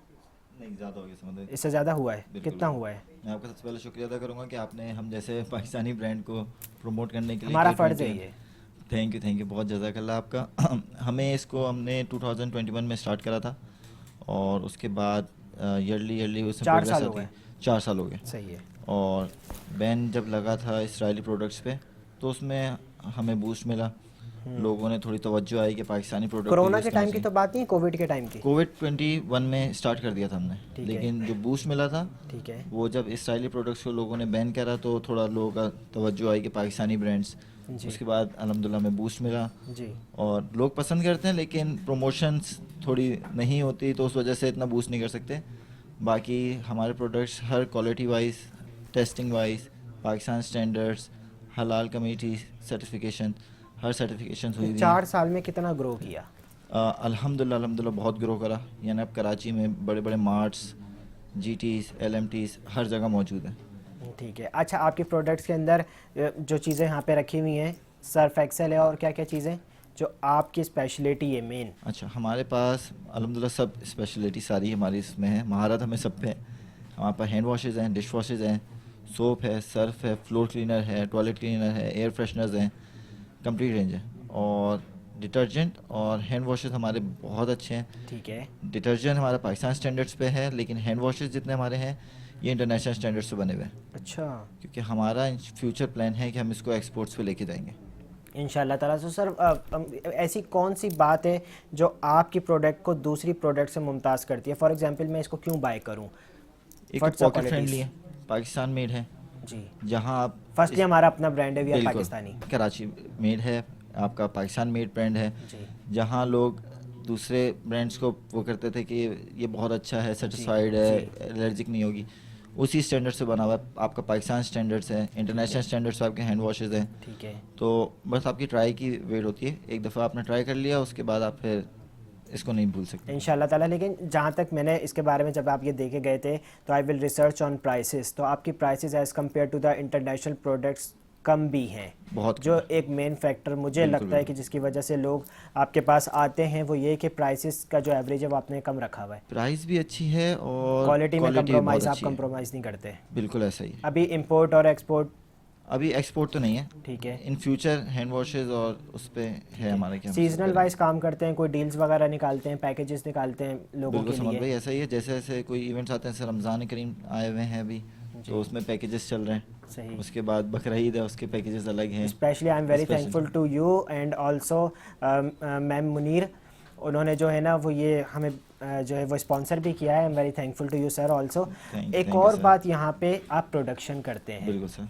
نہیں زیادہ ہو گیا سمجھے اس سے زیادہ ہوا ہے کتنا ہوا ہے؟ میں آپ کا سب سے پہلے شکریہ ادا کروں گا کہ آپ نے ہم جیسے پاکستانی برانڈ کو پروموٹ کرنے کے لیے ہمارا فرض ہے یہ تھینک یو بہت جزاک اللہ آپ کا. ہمیں اس کو ہم نے 2021 میں اسٹارٹ کرا تھا اور اس کے بعد ایئرلی اس میں 4 سال ہو گئے. 4 سال ہو گئے. صحیح ہے. اور بین جب لگا تھا اسرائیلی پروڈکٹس پہ تو اس میں ہمیں بوسٹ ملا, لوگوں نے تھوڑی توجہ آئی کہ پاکستانی پروڈکٹ. کورونا کے ٹائم کی تو بات نہیں, کووڈ کے ٹائم کی. کووڈ 21 میں اسٹارٹ کر دیا تھا ہم نے, لیکن جو بوسٹ ملا تھا ٹھیک ہے, وہ جب اسرائیلی پروڈکٹس کو لوگوں نے بین کرا تو تھوڑا لوگوں کا توجہ آئی کہ پاکستانی برانڈس. اس کے بعد الحمدللہ میں بوسٹ ملا جی, اور لوگ پسند کرتے ہیں, لیکن پروموشنس تھوڑی نہیں ہوتی تو اس وجہ سے اتنا بوسٹ نہیں کر سکتے. باقی ہمارے پروڈکٹس ہر quality wise, testing wise, Pakistan standards, حلال کمیٹی سرٹیفکیشن, ہر سرٹیفکیشن ہوئی. 4 سال میں کتنا گرو کیا؟ الحمدللہ بہت گرو کرا. یعنی اب کراچی میں بڑے بڑے مارٹس, جی ٹیز, LMTs ہر جگہ موجود ہیں. ٹھیک ہے. اچھا, آپ کے پروڈکٹس کے اندر جو چیزیں یہاں پہ رکھی ہوئی ہیں, سرف ایکسل ہے اور کیا کیا چیزیں جو آپ کی اسپیشلٹی ہے مین؟ اچھا, ہمارے پاس الحمدللہ سب اسپیشلٹی ساری ہماری اس میں ہے, مہارت ہمیں سب پہ ہے. ہمارے پاس ہینڈ واشز ہیں, ڈش واشز ہیں, سوپ ہے, سرف ہے, فلور کلینر ہے, ٹوائلٹ کلینر ہے, ایئر فریشنرز ہیں, کمپلیٹ رینج ہے. اور ڈٹرجنٹ اور ہینڈ واشز ہمارے بہت اچھے ہیں. ٹھیک ہے. ڈٹرجنٹ ہمارا پاکستان اسٹینڈرڈس پہ ہے, لیکن ہینڈ واشز جتنے ہمارے ہیں یہ انٹرنیشنل اسٹینڈرڈس پہ بنے ہوئے ہیں. اچھا, کیونکہ ہمارا فیوچر پلان ہے کہ ہم اس کو ایکسپورٹس پہ لے کے جائیں گے انشاءاللہ تعالیٰ. تو سر ایسی کون سی بات ہے جو آپ کی پروڈکٹ کو دوسری پروڈکٹ سے ممتاز کرتی ہے؟ فار ایگزامپل میں اس کو کیوں بائی کروں؟ ایک پاکٹ فرینڈلی ہے, پاکستان میڈ ہے. جی, جہاں آپ فرسٹلی ہمارا اپنا برانڈ ہے, we are Pakistani. Karachi made ہے, آپ کا پاکستان میڈ برانڈ ہے. جہاں لوگ دوسرے برانڈس کو وہ کرتے تھے کہ یہ بہت اچھا ہے, سیٹسفائیڈ ہے, الرجک نہیں ہوگی, اسی اسٹینڈرڈ سے بنا ہوا ہے. آپ کا پاکستان اسٹینڈرڈس ہیں, انٹرنیشنل اسٹینڈرڈس آپ کے ہینڈ واشز ہیں. ٹھیک ہے. تو بس آپ کی ٹرائی کی ویٹ ہوتی ہے, ایک دفعہ آپ نے ٹرائی کر لیا اس کے بعد آپ پھر اس کو نہیں بھول سکتے انشاءاللہ تعالیٰ. لیکن جہاں تک میں نے اس کے بارے میں جب آپ یہ دیکھے گئے تھے تو آئی ول ریسرچ آن پرائسز, تو آپ کی prices as compare to the international products کم بھی ہیں, بہت, جو ایک مین فیکٹر مجھے لگتا ہے کہ جس کی وجہ سے لوگ آپ کے پاس آتے ہیں وہ یہ کہ پرائسز کا جو ایوریج ہے وہ آپ نے کم رکھا ہوا ہے. پرائس بھی اچھی ہے اور کوالٹی میں کمپرومائز آپ کمپرومائز نہیں کرتے. بالکل ایسا ہی. ابھی امپورٹ اور ایکسپورٹ ابھی ایکسپورٹ تو نہیں ہے. ٹھیک ہے. ان فیوچر ہینڈ واشز اور اس پہ ہے ہمارے کیا سیزنل وائز کام کرتے ہیں, کوئی ڈیلز وغیرہ نکالتے ہیں, پیکیجز نکالتے ہیں لوگوں کے لیے؟ بالکل بھائی ایسا ہی ہے, جیسے جیسے کوئی ایونٹس آتے ہیں, جیسے رمضان کریم آئے ہوئے ہیں ابھی تو اس میں پیکیجز چل رہے ہیں. صحیح. اس کے بعد بقرعید ہے, اس کے پیکیجز الگ ہیں. Specially I am very thankful to you and also ma'am Munir, انہوں نے جو ہے نا وہ یہ ہمیں جو ہے وہ اسپانسر بھی کیا ہے. I am very thankful to you sir also. ایک اور بات, یہاں پہ آپ پروڈکشن کرتے ہیں. بالکل سر.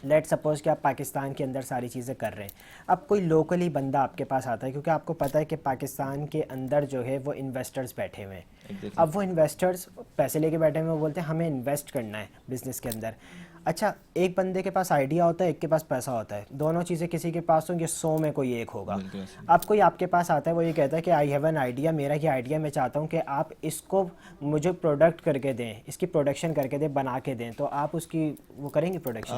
لیٹ سپوز کہ آپ پاکستان کے اندر ساری چیزیں کر رہے ہیں, اب کوئی لوکلی بندہ آپ کے پاس آتا ہے, کیونکہ آپ کو پتہ ہے کہ پاکستان کے اندر جو ہے وہ انویسٹرز بیٹھے ہوئے ہیں. اب وہ انویسٹرز پیسے لے کے بیٹھے ہوئے, وہ بولتے ہیں ہمیں انویسٹ کرنا ہے بزنس کے اندر. اچھا, ایک بندے کے پاس آئیڈیا ہوتا ہے, ایک کے پاس پیسہ ہوتا ہے, دونوں چیزیں کسی کے پاس ہوں گے, 100 میں کوئی ایک ہوگا. اب کوئی آپ کے پاس آتا ہے, وہ یہ کہتا ہے کہ آئی ہیو این آئیڈیا, میرا یہ آئیڈیا میں چاہتا ہوں کہ آپ اس کو مجھے پروڈکٹ کر کے دیں, اس کی پروڈکشن کر کے دیں, بنا کے دیں, تو آپ اس کی وہ کریں گے پروڈکشن؟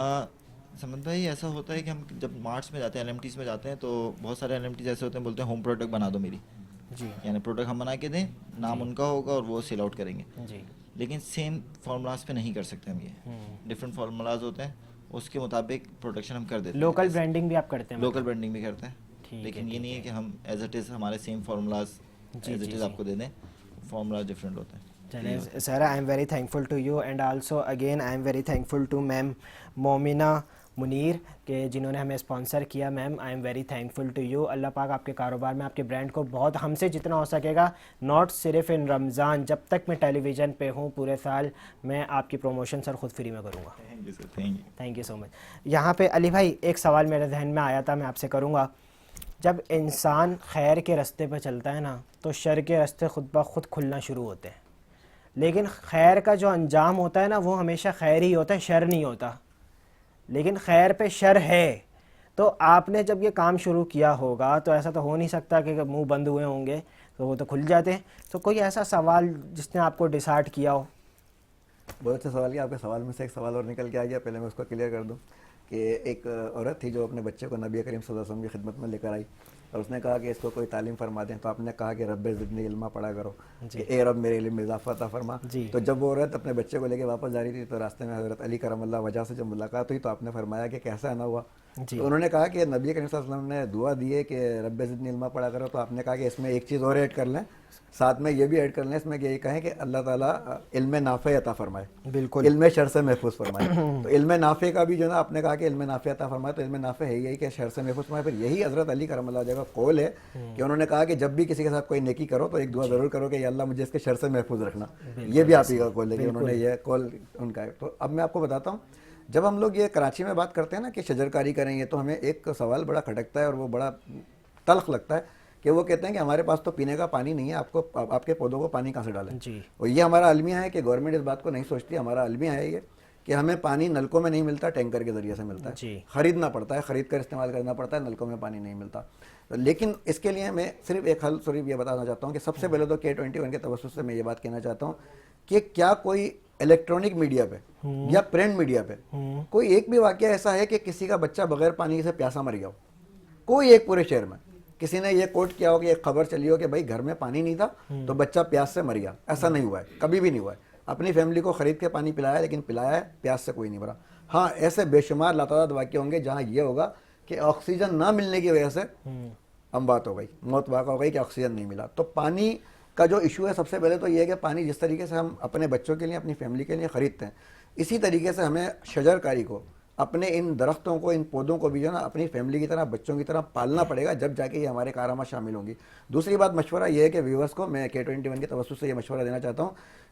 سمجھ بھائی ایسا ہوتا ہے کہ ہم جب مارٹس میں جاتے ہیں, LMTs میں جاتے ہیں, تو بہت سارے LMTs ایسے ہوتے ہیں بولتے ہیں ہوم پروڈکٹ بنا دو میری. جی. یعنی پروڈکٹ ہم بنا کے دیں, نام ان کا ہوگا اور وہ سیل آؤٹ کریں گے. جی. لیکن سیم فارمولاز پہ نہیں کر سکتے ہم, یہ ڈفرینٹ فارمولاز ہوتے ہیں, اس کے مطابق پروڈکشن ہم کر دیتے ہیں. لوکل برانڈنگ بھی آپ کرتے ہیں؟ لوکل برانڈنگ بھی کرتے ہیں, لیکن یہ نہیں ہے کہ ہم ایز اٹ از ہمارے same formulas as it is آپ کو دے دیں, فارمولاز ڈفرینٹ ہوتے ہیں. چلیں sir, I am very thankful to you and also again I am very thankful to ma'am Momina Munir کہ جنہوں نے ہمیں اسپانسر کیا. Ma'am I am very thankful to you. اللہ پاک آپ کے کاروبار میں آپ کے برانڈ کو بہت, ہم سے جتنا ہو سکے گا, ناٹ صرف ان رمضان, جب تک میں ٹیلی ویژن پہ ہوں پورے سال میں آپ کی پروموشن سر خود فری میں کروں گا. تھینک یو سو مچ. یہاں پہ علی بھائی ایک سوال میرے ذہن میں آیا تھا, میں آپ سے کروں گا. جب انسان خیر کے راستے پہ چلتا ہے نا تو شر کے راستے خود بخود کھلنا شروع ہوتے ہیں, لیکن خیر کا جو انجام ہوتا ہے نا وہ ہمیشہ خیر ہی ہوتا ہے, شر نہیں ہوتا. لیکن خیر پہ شر ہے, تو آپ نے جب یہ کام شروع کیا ہوگا تو ایسا تو ہو نہیں سکتا کہ منہ بند ہوئے ہوں گے, تو وہ تو کھل جاتے ہیں. تو کوئی ایسا سوال جس نے آپ کو ڈیسائیڈ کیا ہو؟ بہت اچھا سوال کیا آپ کے سوال میں سے ایک سوال اور نکل کے آ گیا. پہلے میں اس کو کلیئر کر دوں کہ ایک عورت تھی جو اپنے بچے کو نبی کریم صلی اللہ علیہ وسلم کی خدمت میں لے کر آئی, اور اس نے کہا کہ اس کو کوئی تعلیم فرما دیں. تو آپ نے کہا کہ رب زدنی علما پڑھا کرو, کہ اے رب میرے علم میں اضافہ عطا فرما. تو جب وہ عورت اپنے بچے کو لے کے واپس جا رہی تھی تو راستے میں حضرت علی کرم اللہ وجہ سے جب ملاقات ہوئی تو آپ نے فرمایا کہ کیسا آنا ہوا, تو انہوں نے کہا کہ نبی کریم صلی اللہ علیہ وسلم نے دعا دی ہے کہ رب زدنی علما پڑھا کرو, تو آپ نے کہا کہ اس میں ایک چیز اور ایڈ کر لیں, ساتھ میں یہ بھی ایڈ کر لیں اس میں کہ یہ کہیں کہ اللہ تعالیٰ علم نافع عطا فرمائے, بالکل علم شر سے محفوظ فرمائے. تو علم نافع کا بھی جو ہے نا آپ نے کہا کہ علم نافع عطا فرمائے, تو علم نافع ہے یہی کہ شر سے محفوظ فرمائے. پھر یہی حضرت علی کرم اللہ وجہ کا قول ہے کہ انہوں نے کہا کہ جب بھی کسی کے ساتھ کوئی نیکی کرو تو ایک دعا ضرور کرو کہ یا اللہ مجھے اس کے شر سے محفوظ رکھنا. یہ بھی آپ ہی کا قول ہے کہ انہوں نے یہ قول ان کا ہے. تو اب میں آپ کو بتاتا ہوں, جب ہم لوگ یہ کراچی میں بات کرتے ہیں نا کہ شجرکاری کریں گے, تو ہمیں ایک سوال بڑا کھٹکتا ہے اور وہ بڑا تلخ لگتا ہے کہ وہ کہتے ہیں کہ ہمارے پاس تو پینے کا پانی نہیں ہے, آپ کے پودوں کو پانی کہاں سے ڈالیں. اور یہ ہمارا المیہ ہے کہ گورنمنٹ اس بات کو نہیں سوچتی. ہمارا المیہ ہے یہ کہ ہمیں پانی نلکوں میں نہیں ملتا, ٹینکر کے ذریعے سے ملتا ہے, خریدنا پڑتا ہے, خرید کر استعمال کرنا پڑتا ہے, نلکوں میں پانی نہیں ملتا. لیکن اس کے لیے میں صرف ایک حل صرف یہ بتانا چاہتا ہوں کہ سب سے پہلے تو K21 کے توسط سے میں یہ بات کہنا چاہتا ہوں کہ کیا کوئی الیکٹرانک میڈیا پہ یا پرنٹ میڈیا پہ کوئی ایک بھی واقعہ ایسا ہے کہ کسی کا بچہ بغیر پانی سے پیاسا مر گیا ہو؟ کوئی ایک پورے شہر میں کسی نے یہ کوٹ کیا ہو کہ ایک خبر چلی ہو کہ بھائی گھر میں پانی نہیں تھا تو بچہ پیاس سے مر گیا؟ ایسا نہیں ہوا ہے, کبھی بھی نہیں ہوا ہے. اپنی فیملی کو خرید کے پانی پلایا ہے, لیکن پلایا ہے, پیاس سے کوئی نہیں مرا. ہاں ایسے بے شمار لاتعداد واقع ہوں گے جہاں یہ ہوگا کہ آکسیجن نہ ملنے کی وجہ سے اموات ہو گئی, موت واقع ہو گئی کہ آکسیجن نہیں ملا. تو پانی کا جو ایشو ہے سب سے پہلے تو یہ ہے کہ پانی جس طریقے سے ہم اپنے بچوں کے لیے اپنی فیملی کے لیے خریدتے ہیں, اسی طریقے سے ہمیں شجر کاری کو, اپنے ان درختوں کو, ان پودوں کو بھی جو ہے نا اپنی فیملی کی طرح, بچوں کی طرح پالنا پڑے گا, جب جا کے یہ ہمارے کارنامہ شامل ہوں گی. دوسری بات مشورہ یہ ہے کہ ویورز کو میں K21 کے توسط سے یہ مشورہ دینا چاہتا ہوں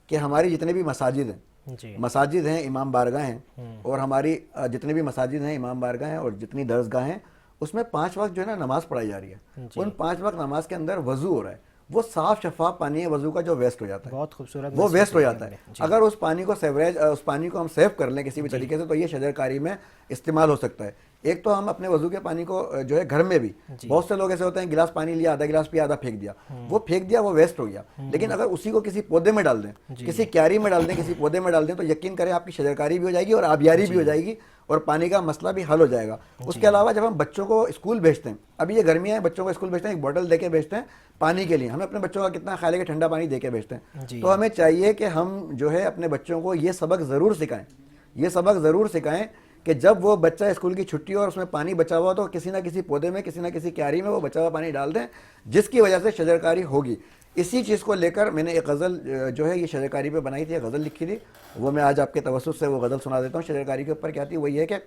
کہ ہماری جتنے بھی مساجد ہیں, امام بارگاہ ہیں, اور ہماری جتنے بھی مساجد ہیں, امام بارگاہ ہیں, اور جتنی درسگاہ ہیں, اس میں 5 وقت جو ہے نا نماز پڑھائی جا رہی ہے. ان 5 وقت نماز کے اندر وضو ہو رہا ہے, وہ صاف شفاف پانی ہے وضو کا جو ویسٹ ہو جاتا ہے, بہت خوبصورت, وہ ویسٹ ہو جاتا ہے. اگر اس پانی کو اس پانی کو ہم سیو کر لیں کسی بھی طریقے سے, تو یہ شجر کاری میں استعمال ہو سکتا ہے. ایک تو ہم اپنے وضو کے پانی کو جو ہے گھر میں بھی, بہت سے لوگ ایسے ہوتے ہیں گلاس پانی لیا, آدھا گلاس پیا, آدھا پھینک دیا, وہ ویسٹ ہو گیا. لیکن اگر اسی کو کسی پودے میں ڈال دیں, کسی کیاری میں ڈال دیں, کسی پودے میں ڈال دیں, تو یقین کریں آپ کی شجر کاری بھی ہو جائے گی اور آبیاری بھی ہو جائے گی, اور پانی کا مسئلہ بھی حل ہو جائے گا. اس کے علاوہ جب ہم بچوں کو اسکول بھیجتے ہیں, ابھی یہ گرمیاں ہیں, بچوں کو اسکول بھیجتے ہیں, ایک بوٹل دے کے بھیجتے ہیں پانی کے لیے. ہمیں اپنے بچوں کا کتنا خیال ہے کہ ٹھنڈا پانی دے کے بھیجتے ہیں. تو ہمیں چاہیے کہ ہم جو ہے اپنے بچوں کو یہ سبق ضرور سکھائیں کہ جب وہ بچہ اسکول کی چھٹی ہو اور اس میں پانی بچا ہوا, تو کسی نہ کسی پودے میں, کسی نہ کسی کیاری میں وہ بچا ہوا پانی ڈال دیں, جس کی وجہ سے شجرکاری ہوگی. اسی چیز کو لے کر میں نے ایک غزل جو ہے یہ شجرکاری پہ بنائی تھی, ایک غزل لکھی تھی, وہ میں آج آپ کے توسط سے وہ غزل سنا دیتا ہوں. شجرکاری کے اوپر کیا تھی, وہ یہ کہ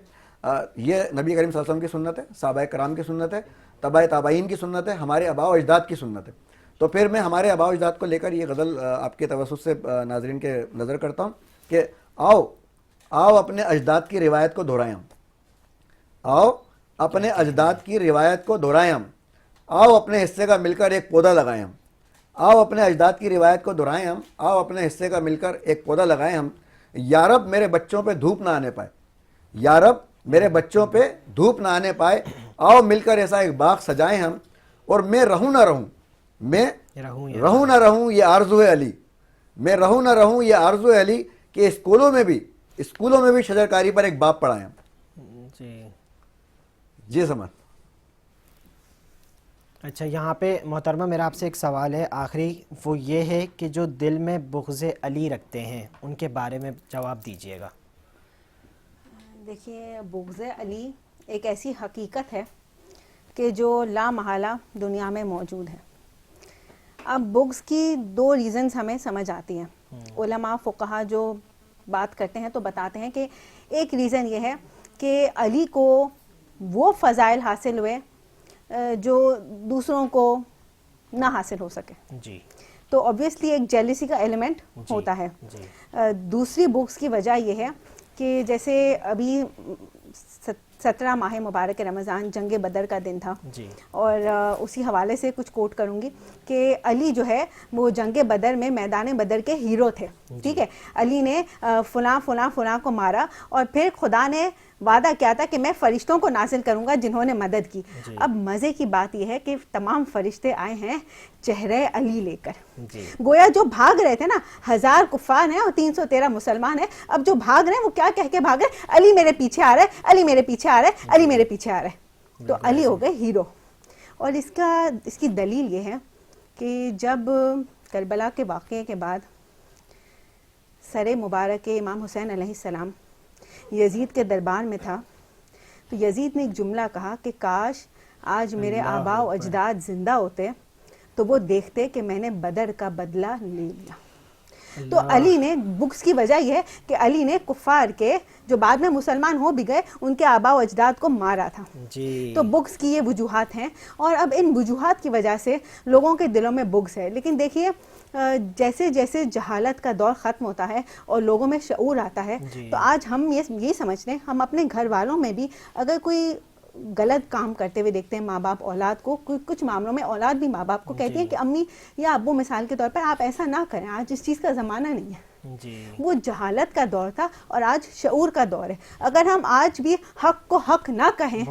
یہ نبی کریم صلی اللہ علیہ وسلم کی سنت ہے, صحابہ کرام کی سنت ہے, تبع تابعین کی سنت ہے, ہمارے آباء و اجداد کی سنت ہے. تو پھر میں ہمارے آباء و اجداد کو لے کر یہ غزل آپ کے توسط سے ناظرین کے نظر کرتا ہوں کہ آؤ اپنے اجداد کی روایت کو دہرائیں ہم, آؤ اپنے اجداد کی روایت کو دہرائیں ہم, آؤ اپنے حصے کا مل کر ایک پودا لگائیں ہم, آؤ اپنے اجداد کی روایت کو دہرائیں ہم, آؤ اپنے حصے کا مل کر ایک پودا لگائیں ہم. یا رب میرے بچوں پہ دھوپ نہ آنے پائے, یا رب میرے بچوں پہ دھوپ نہ آنے پائے, آؤ مل کر ایسا ایک باغ سجائیں ہم, اور میں رہوں نہ رہوں یہ آرزو ہے علی, میں رہوں نہ رہوں یہ آرزو ہے علی, کہ اسکولوں میں بھی شجرکاری پر ایک باب پڑھائیں ہم. جی سمجھ. اچھا, یہاں پہ محترمہ میرا آپ سے ایک سوال ہے آخری, وہ یہ ہے کہ جو دل میں بغض علی رکھتے ہیں ان کے بارے میں جواب دیجئے گا. دیکھیے, بغض علی ایک ایسی حقیقت ہے کہ جو لا محالہ دنیا میں موجود ہے. اب بغض کی 2 ریزنز ہمیں سمجھ آتی ہیں. علماء فقہا جو بات کرتے ہیں تو بتاتے ہیں کہ ایک ریزن یہ ہے کہ علی کو وہ فضائل حاصل ہوئے جو دوسروں کو نہ حاصل ہو سکے. جی, تو obviously ایک جیلسی کا ایلیمنٹ ہوتا ہے. دوسری بغض کی وجہ یہ ہے کہ جیسے ابھی 17 ماہ مبارک رمضان جنگ بدر کا دن تھا, اور اسی حوالے سے کچھ کوٹ کروں گی کہ علی جو ہے وہ جنگ بدر میں میدان بدر کے ہیرو تھے. ٹھیک ہے, علی نے فلاں فلاں فلاں کو مارا, اور پھر خدا نے وعدہ کیا تھا کہ میں فرشتوں کو نازل کروں گا جنہوں نے مدد کی. اب مزے کی بات یہ ہے کہ تمام فرشتے آئے ہیں چہرے علی لے کر. گویا جو بھاگ رہے تھے نا, 1000 کفار ہیں اور 313 مسلمان ہیں, اب جو بھاگ رہے ہیں وہ کیا کہہ کے بھاگ رہے ہیں, علی میرے پیچھے آ رہا ہے, علی میرے پیچھے آ رہا ہے, علی میرے پیچھے آ رہا ہے. تو علی ہو گئے ہیرو. اور اس کی دلیل یہ ہے کہ جب کربلا کے واقعے کے بعد سر مبارک امام حسین علیہ السلام یزید کے دربار میں تھا, تو یزید نے ایک جملہ کہا کہ کاش آج میرے آبا و اجداد زندہ ہوتے تو وہ دیکھتے کہ میں نے بدر کا بدلہ لے لیا. تو علی نے بغض کی وجہ یہ ہے کہ علی نے کفار کے جو بعد میں مسلمان ہو بھی گئے ان کے آبا و اجداد کو مارا تھا. تو بغض کی یہ وجوہات ہیں اور اب ان وجوہات کی وجہ سے لوگوں کے دلوں میں بغض ہے. لیکن دیکھیے جیسے جیسے جہالت کا دور ختم ہوتا ہے اور لوگوں میں شعور آتا ہے تو آج ہم یہ سمجھتے ہیں ہم اپنے گھر والوں میں بھی اگر کوئی غلط کام کرتے ہوئے دیکھتے ہیں ماں باپ اولاد کو, کچھ معاملوں میں اولاد بھی ماں باپ کو کہتی ہیں کہ امی یا ابو مثال کے طور پر آپ ایسا نہ کریں, آج اس چیز کا زمانہ نہیں ہے. وہ جہالت کا دور تھا اور آج شعور کا دور ہے. اگر ہم آج بھی حق کو حق نہ کہیں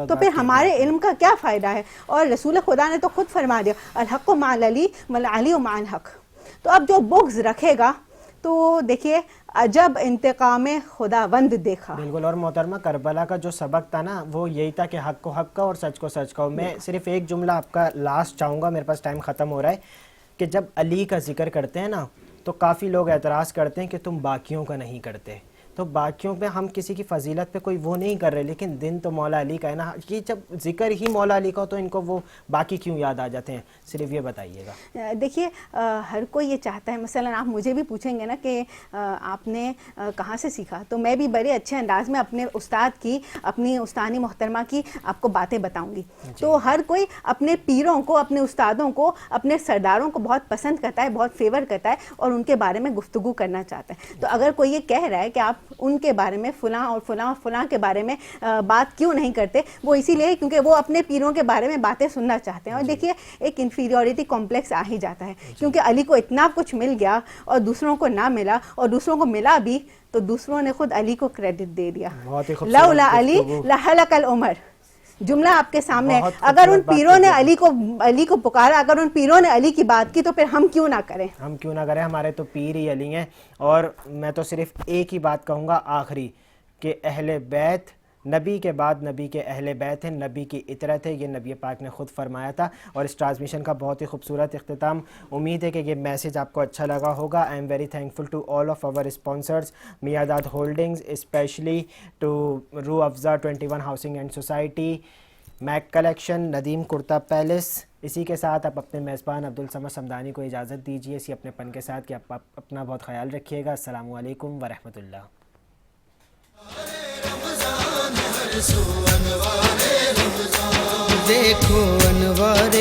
تو پھر ہمارے علم کا کیا فائدہ ہے. اور رسول خدا نے تو خود فرما دیا الحق مع العلی والعلی مع الحق. تو اب جو بغض رکھے گا تو دیکھیے عجب انتقام خداوند دیکھا. بالکل. اور محترمہ کربلا کا جو سبق تھا نا وہ یہی تھا کہ حق کو حق کا اور سچ کو سچ کا. میں صرف ایک جملہ آپ کا لاسٹ چاہوں گا, میرے پاس ٹائم ختم ہو رہا ہے, کہ جب علی کا ذکر کرتے ہیں نا تو کافی لوگ اعتراض کرتے ہیں کہ تم باقیوں کا نہیں کرتے. تو باقیوں پہ ہم کسی کی فضیلت پہ کوئی وہ نہیں کر رہے, لیکن دن تو مولا علی کا ہے نا. یہ جب ذکر ہی مولا علی کا ہو تو ان کو وہ باقی کیوں یاد آ جاتے ہیں, صرف یہ بتائیے گا. دیکھیے ہر کوئی یہ چاہتا ہے, مثلا آپ مجھے بھی پوچھیں گے نا کہ آپ نے کہاں سے سیکھا, تو میں بھی بڑے اچھے انداز میں اپنے استاد کی, اپنی استانی محترمہ کی آپ کو باتیں بتاؤں گی. تو ہر کوئی اپنے پیروں کو, اپنے استادوں کو, اپنے سرداروں کو بہت پسند کرتا ہے, بہت فیور کرتا ہے اور ان کے بارے میں گفتگو کرنا چاہتا ہے. تو اگر کوئی یہ کہہ رہا ہے کہ آپ ان کے بارے میں فلاں اور فلاں اور فلاں کے بارے میں بات کیوں نہیں کرتے, وہ اسی لیے کیونکہ وہ اپنے پیروں کے بارے میں باتیں سننا چاہتے ہیں. اور دیکھیے ایک انفیریورٹی کمپلیکس آ ہی جاتا ہے, کیونکہ علی کو اتنا کچھ مل گیا اور دوسروں کو نہ ملا, اور دوسروں کو ملا بھی تو دوسروں نے خود علی کو کریڈٹ دے دیا. لولا علی لہلک العمر. جملہ آپ کے سامنے ہے. اگر ان پیروں نے علی کو پکارا, اگر ان پیروں نے علی کی بات کی تو پھر ہم کیوں نہ کریں, ہمارے تو پیر ہی علی ہیں. اور میں تو صرف ایک ہی بات کہوں گا آخری, کہ اہل بیت نبی کے بعد نبی کے اہل بیت ہیں, نبی کی اطرت ہے, یہ نبی پاک نے خود فرمایا تھا. اور اس ٹرانسمیشن کا بہت ہی خوبصورت اختتام. امید ہے کہ یہ میسیج آپ کو اچھا لگا ہوگا. I am very thankful to all of our sponsors, Miandad holdings, specially to Rooh Afza 21 housing and society, make collection, Nadeem Kurta palace. اسی کے ساتھ آپ اپنے میزبان عبدالصمد صمدانی کو اجازت دیجیے اسی اپنے پن کے ساتھ کہ آپ اپنا بہت خیال رکھیے گا. السلام علیکم ورحمۃ اللہ. دیکھو انوار